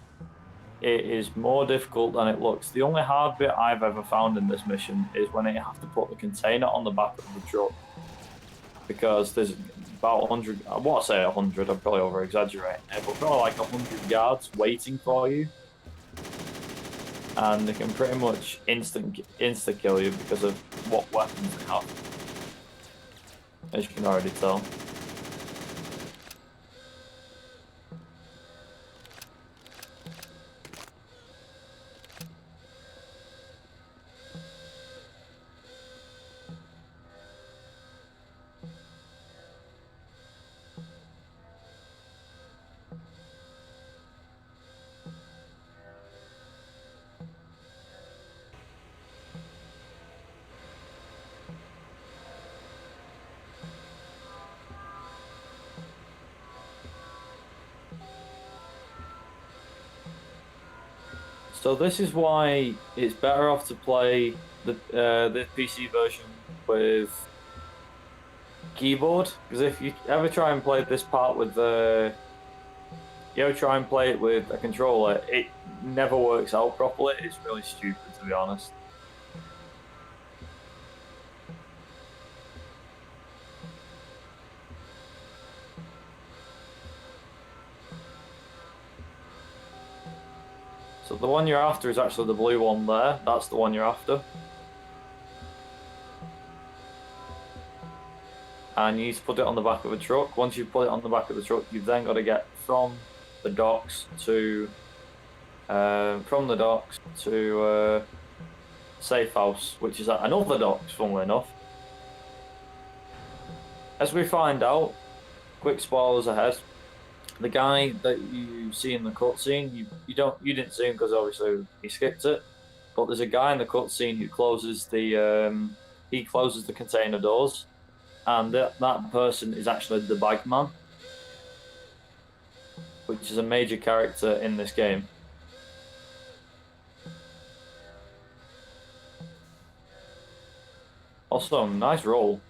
it is more difficult than it looks. The only hard bit I've ever found in this mission is when you have to put the container on the back of the truck, because there's about 100, I want to say 100, I'm probably over exaggerating it, but probably like 100 guards waiting for you, and they can pretty much insta kill you because of what weapons they have, as you can already tell. So this is why it's better off to play the PC version with keyboard, because if you ever try and play this part with a controller, it never works out properly. It's really stupid, to be honest. So the one you're after is actually the blue one there. That's the one you're after. And you need to put it on the back of a truck. Once you put it on the back of the truck, you've then got to get from the docks to safe house, which is at another docks, funnily enough. As we find out, quick spoilers ahead. The guy that you see in the cutscene, you didn't see him because obviously he skipped it. But there's a guy in the cutscene who closes the container doors. And that person is actually the Bagman, which is a major character in this game. Also, nice roll.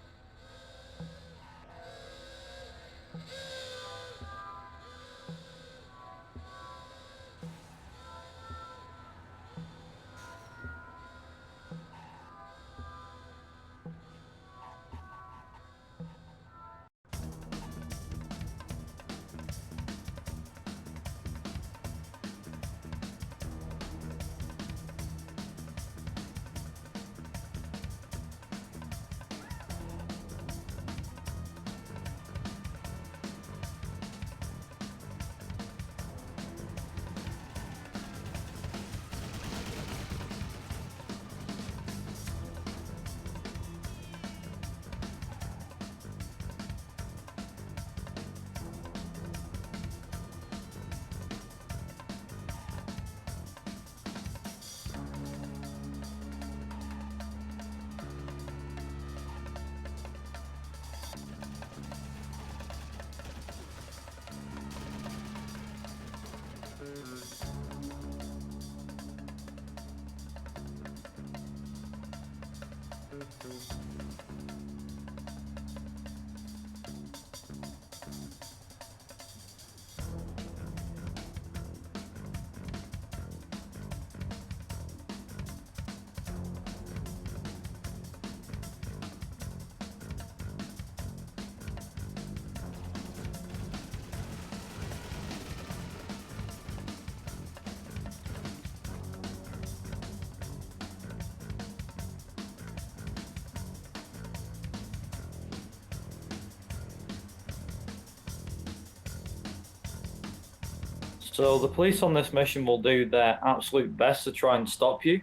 So the police on this mission will do their absolute best to try and stop you.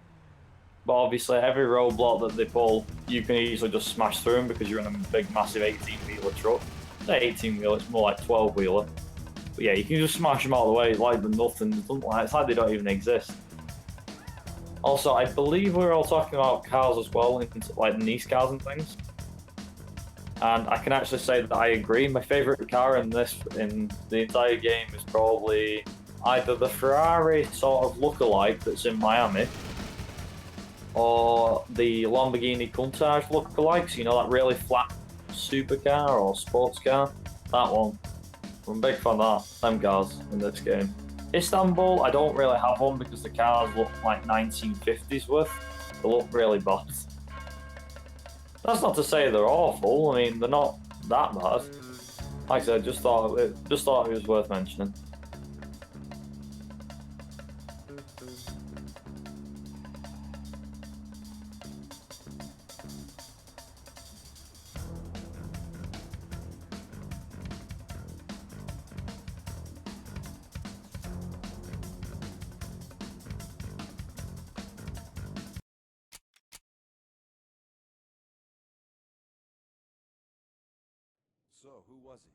But obviously every roadblock that they pull, you can easily just smash through them because you're in a big, massive 18-wheeler truck. Say 18-wheeler, it's more like 12-wheeler. But yeah, you can just smash them out of the way like they're nothing. It's like they don't even exist. Also, I believe we were all talking about cars as well, like nice cars and things. And I can actually say that I agree. My favourite car in the entire game is probably either the Ferrari sort of lookalike that's in Miami, or the Lamborghini Countach lookalikes, you know, that really flat supercar or sports car. That one. I'm a big fan of them cars in this game. Istanbul, I don't really have one because the cars look like 1950s worth. They look really bad. That's not to say they're awful. I mean, they're not that bad. Like I said, just thought it was worth mentioning. So, who was he?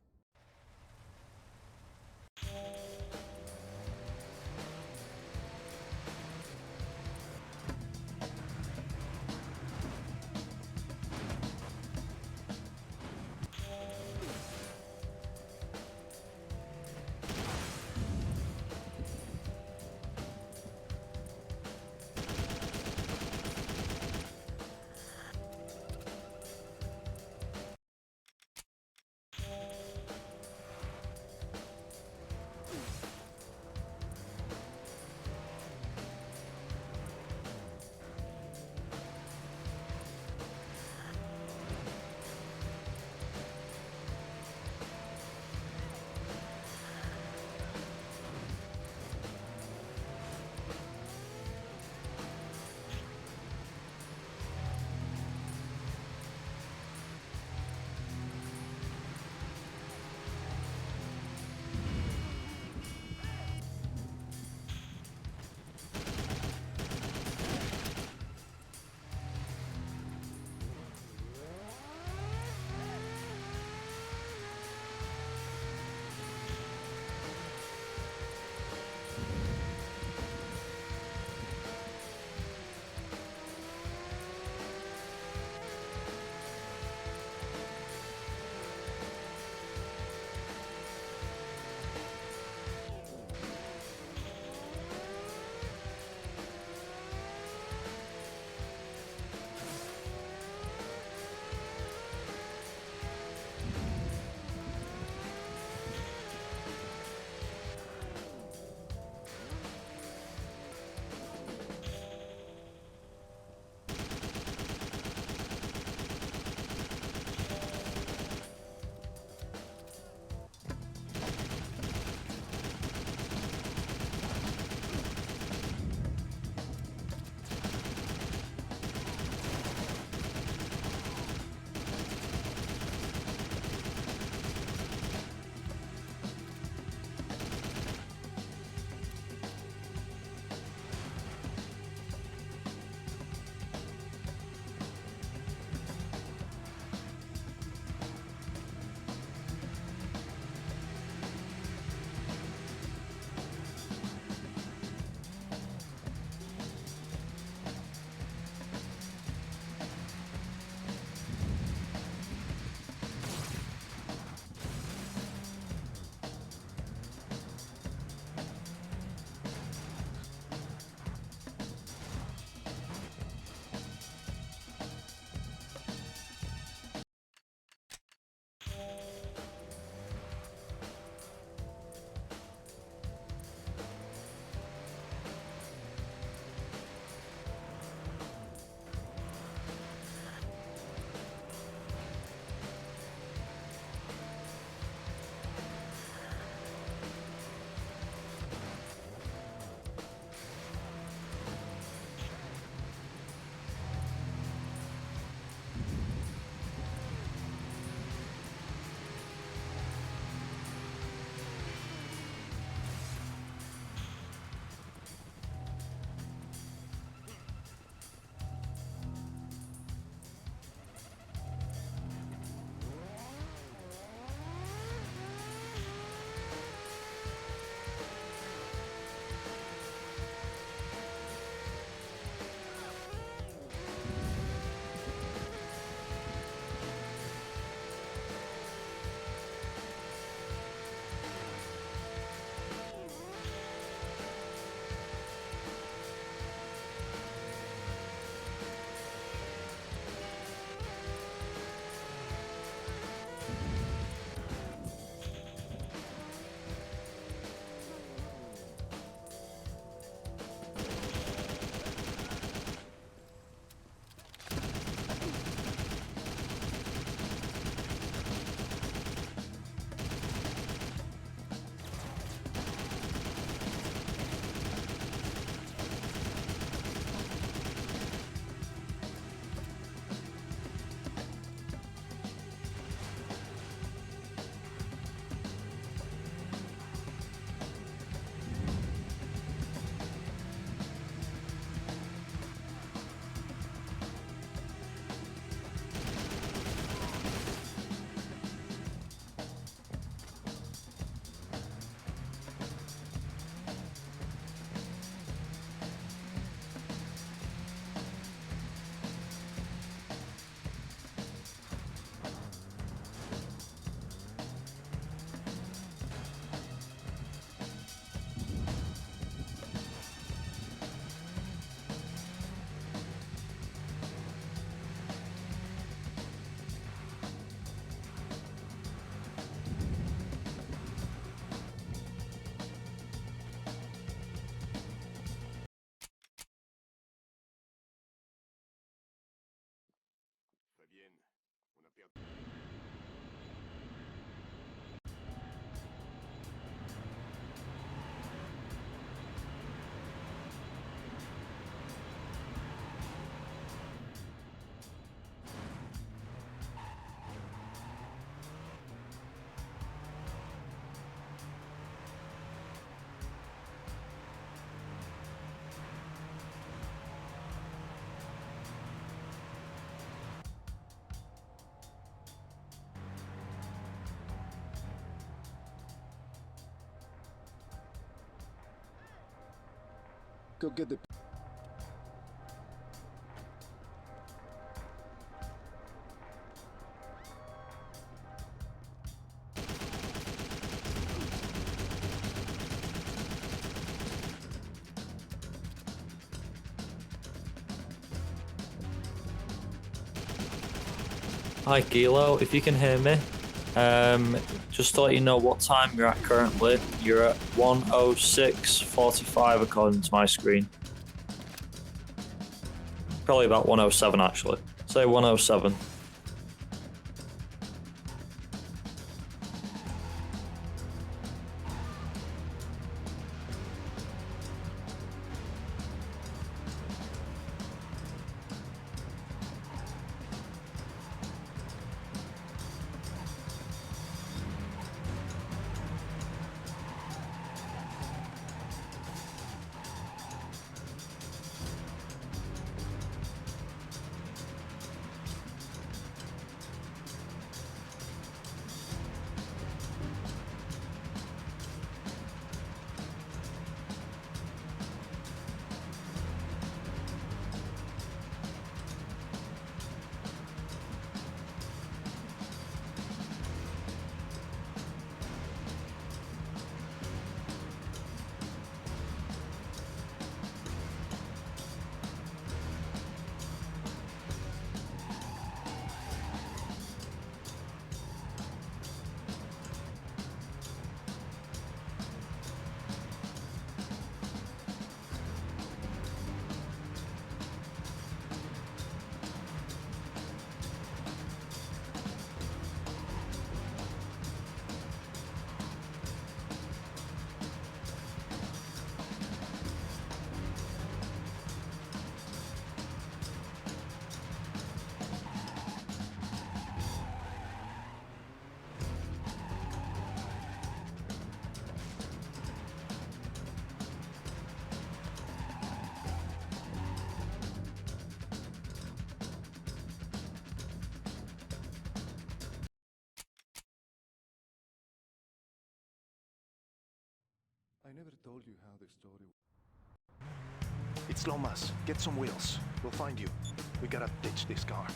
Go get the... Hi Kilo, if you can hear me, just to let you know what time you're at currently, you're at 1:06:45 according to my screen. Probably about 1:07 actually. Say 1:07. I never told you how the story... It's Lomas. Get some wheels. We'll find you. We gotta ditch this car.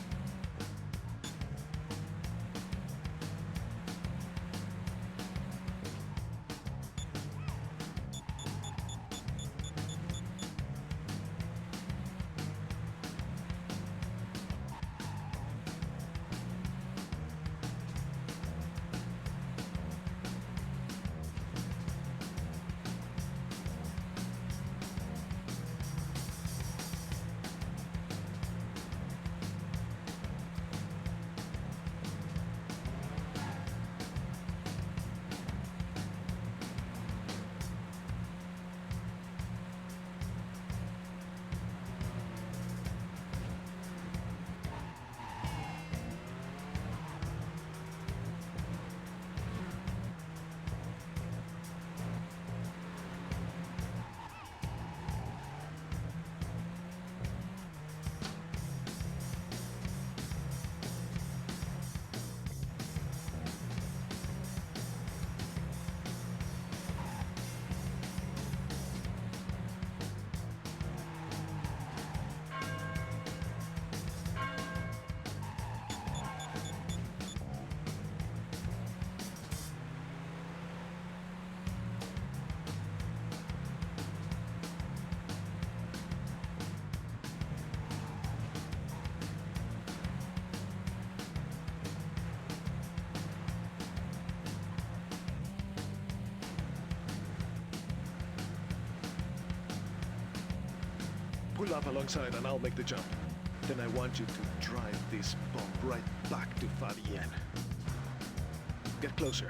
Pull up alongside and I'll make the jump. Then I want you to drive this bomb right back to Fabienne. Get closer.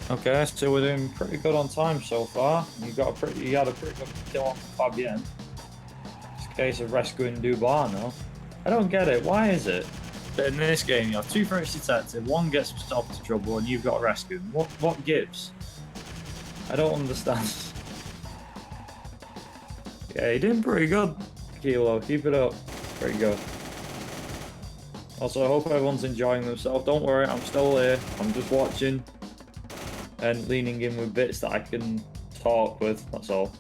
Okay, so we're doing pretty good on time so far. You had a pretty good kill on Fabienne. It's a case of rescuing Dubois now. I don't get it. Why is it that in this game you have two French detectives, one gets himself into trouble, and you've got to rescue him? What gives? I don't understand. Yeah, you're doing pretty good, Kilo. Keep it up. Pretty good. Also, I hope everyone's enjoying themselves. Don't worry, I'm still here. I'm just watching and leaning in with bits that I can talk with. That's all.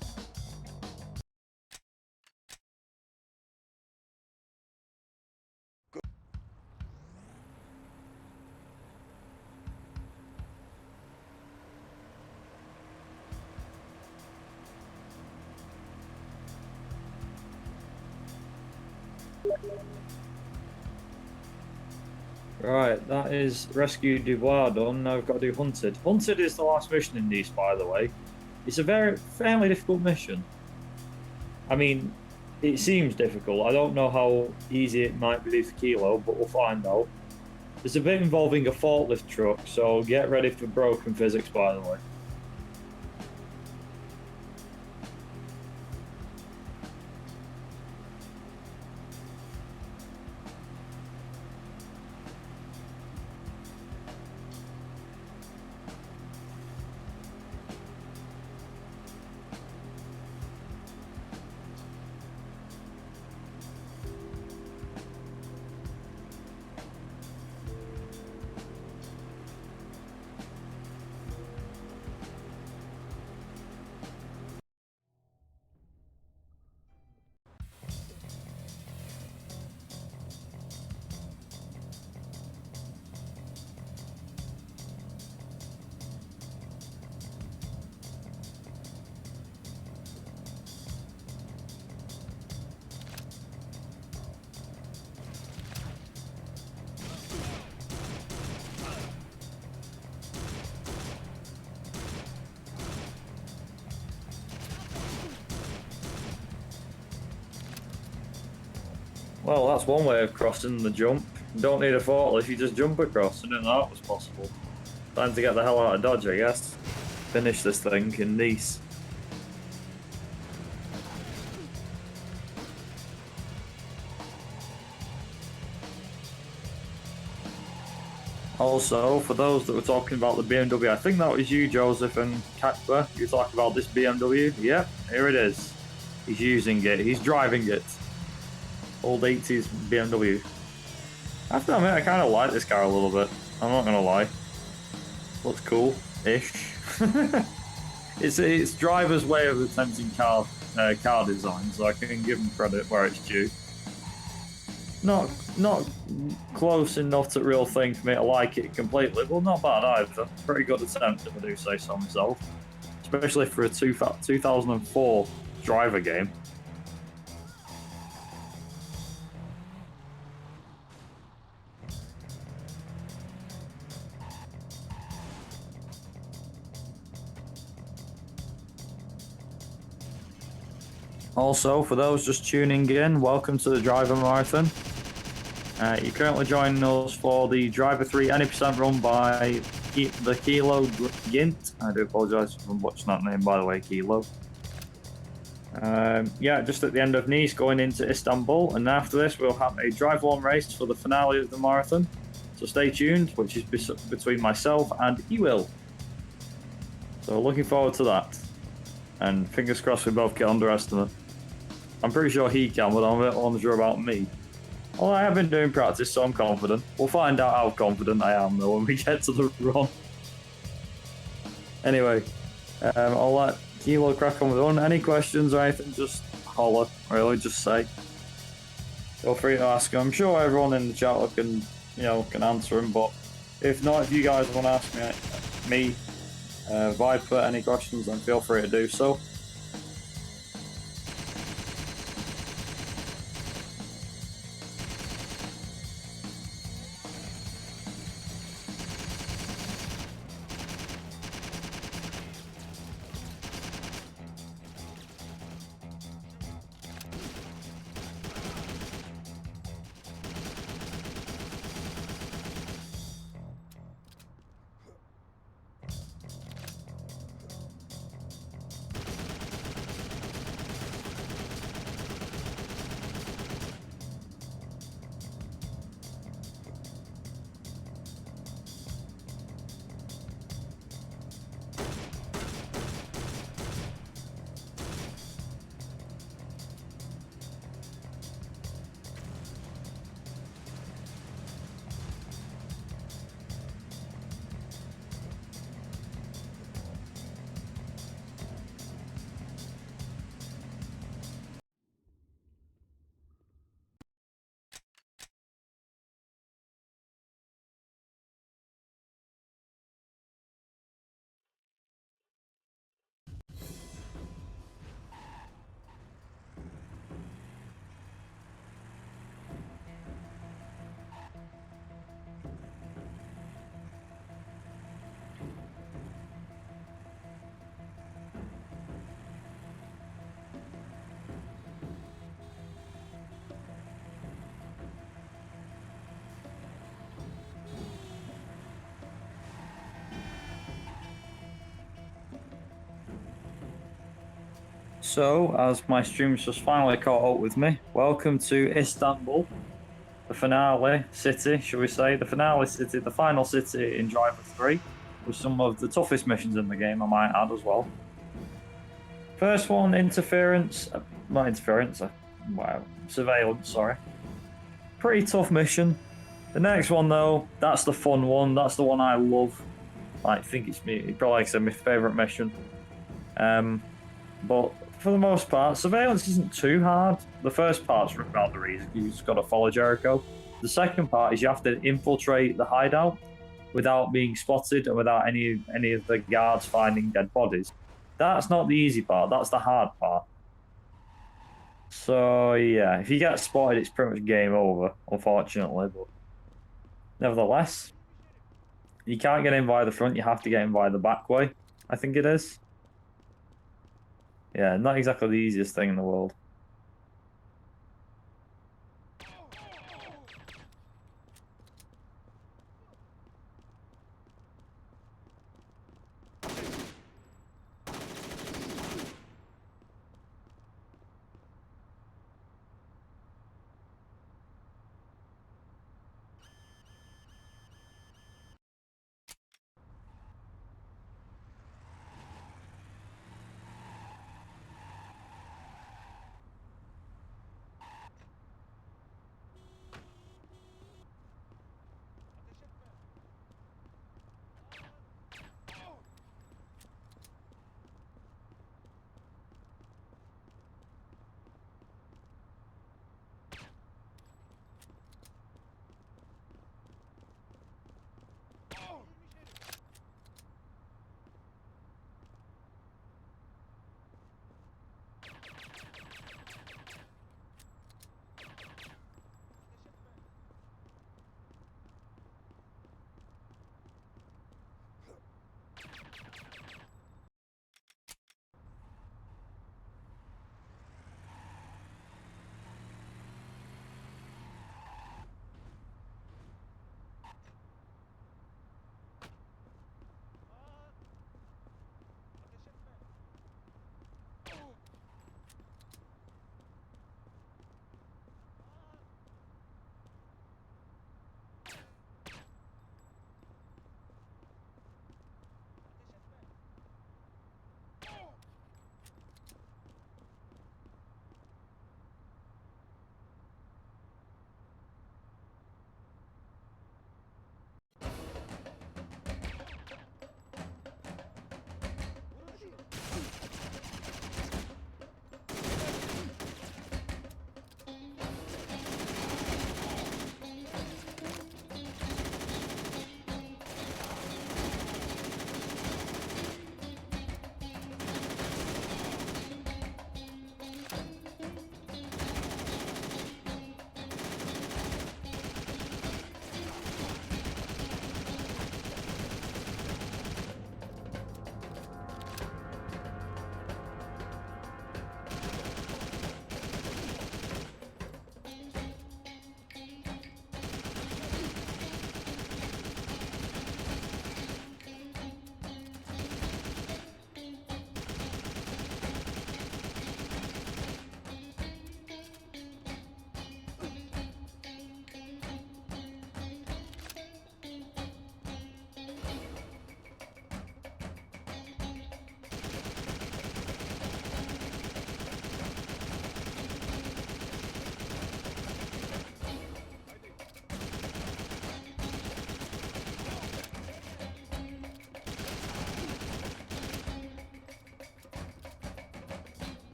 Right, that is Rescue Dubois done. Now we've got to do Hunted. Hunted is the last mission in these, by the way. It's a fairly difficult mission. I mean, it seems difficult. I don't know how easy it might be for Kilo, but we'll find out. There's a bit involving a forklift truck, so get ready for broken physics, by the way. Well, that's one way of crossing the jump. You don't need a forklift, you just jump across. I didn't know that was possible. Time to get the hell out of Dodge, I guess. Finish this thing in Nice. Also, for those that were talking about the BMW, I think that was you, Joseph and Kakba. You talk about this BMW. Yep, here it is. He's using it. He's driving it. Old 80s BMW. I have to admit, I kind of like this car a little bit. I'm not gonna lie. Looks cool-ish. It's driver's way of attempting car design, so I can give him credit where it's due. Not close enough to real thing for me to like it completely, but not bad either. Pretty good attempt, if I do say so myself. Especially for a 2004 driver game. Also, for those just tuning in, welcome to the Driver Marathon. You're currently joining us for the Driv3r any percent run by TheKiloGint. I do apologise for butchering that name, by the way, Kilo. Yeah, just at the end of Nice, going into Istanbul, and after this, we'll have a Drive1 race for the finale of the marathon. So stay tuned, which is between myself and Ewil. So looking forward to that. And fingers crossed we both get underestimate. I'm pretty sure he can, but I'm a bit unsure about me. Well, I have been doing practice, so I'm confident. We'll find out how confident I am, though, when we get to the run. Anyway, I'll let Kilo crack on with the run. Any questions or anything, just holler. Really, just say. Feel free to ask. I'm sure everyone in the chat can answer them, but if not, if you guys want to ask me, Viper, any questions, then feel free to do so. So, as my stream's just finally caught up with me, welcome to Istanbul, the finale city, shall we say, the finale city, the final city in Driver 3, with some of the toughest missions in the game, I might add as well. First one, interference, not interference, wow, surveillance, sorry. Pretty tough mission. The next one, though, that's the fun one, that's the one I love. I think it's probably like I said, my favourite mission. But for the most part, surveillance isn't too hard. The first part's rather easy. You just got to follow Jericho. The second part is you have to infiltrate the hideout without being spotted and without any of the guards finding dead bodies. That's not the easy part. That's the hard part. So yeah, if you get spotted, it's pretty much game over, unfortunately. But nevertheless, you can't get in via the front. You have to get in via the back way. I think it is. Yeah, not exactly the easiest thing in the world.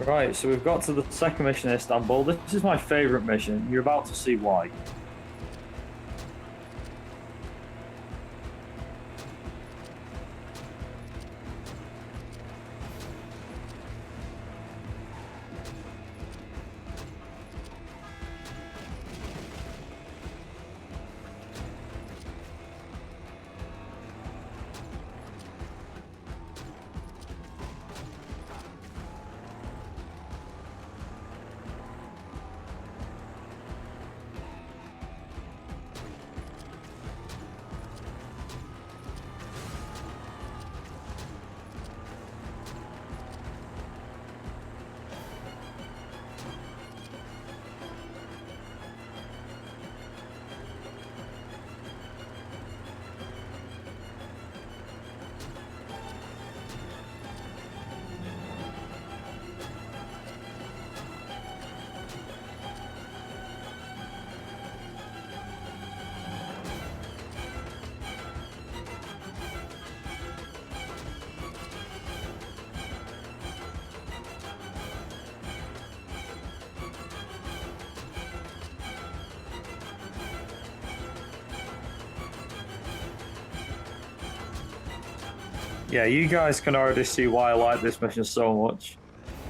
Right, so we've got to the second mission in Istanbul. This is my favourite mission. You're about to see why. Yeah, you guys can already see why I like this mission so much.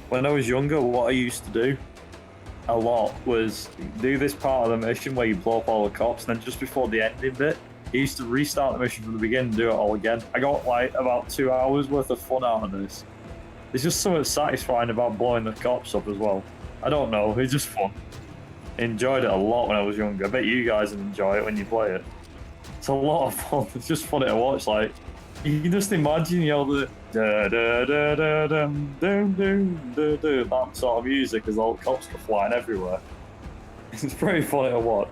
When I was younger, what I used to do a lot was do this part of the mission where you blow up all the cops, and then just before the ending bit, I used to restart the mission from the beginning and do it all again. I got like about 2 hours worth of fun out of this. There's just something satisfying about blowing the cops up as well. I don't know, it's just fun. I enjoyed it a lot when I was younger. I bet you guys enjoy it when you play it. It's a lot of fun. It's just funny to watch. Like, you can just imagine, you know, the da da da da dum dum dum da da, that sort of music as all the cops go flying everywhere. It's pretty funny to watch.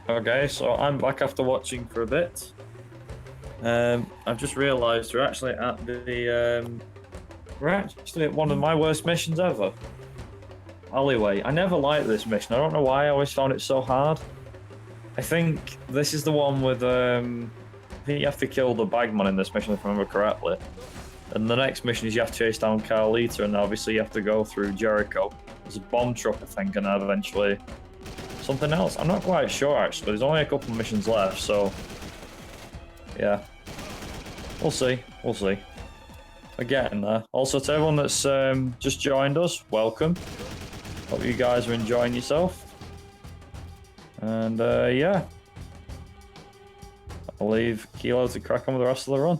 Okay, so I'm back after watching for a bit. I've just realised we're actually at we're actually at one of my worst missions ever. Alleyway. I never liked this mission. I don't know why. I always found it so hard. I think this is the one with I think you have to kill the bagman in this mission if I remember correctly. And the next mission is you have to chase down Carlita, and obviously you have to go through Jericho. There's a bomb truck, I think, and eventually something else. I'm not quite sure actually. There's only a couple of missions left, so yeah. We'll see. We'll see. We're getting there. Also, to everyone that's just joined us, welcome. Hope you guys are enjoying yourself. And yeah. I'll leave Kilo to crack on with the rest of the run.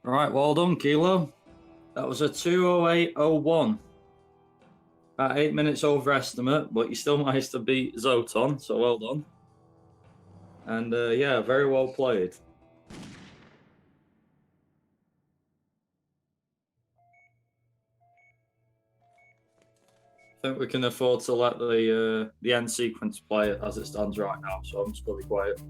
Right, well done, Kilo. That was a 2:08:01. About 8 minutes over estimate, but you still managed to beat Zoton, so well done. And yeah, very well played. I think we can afford to let the end sequence play as it stands right now, so I'm just going to be quiet.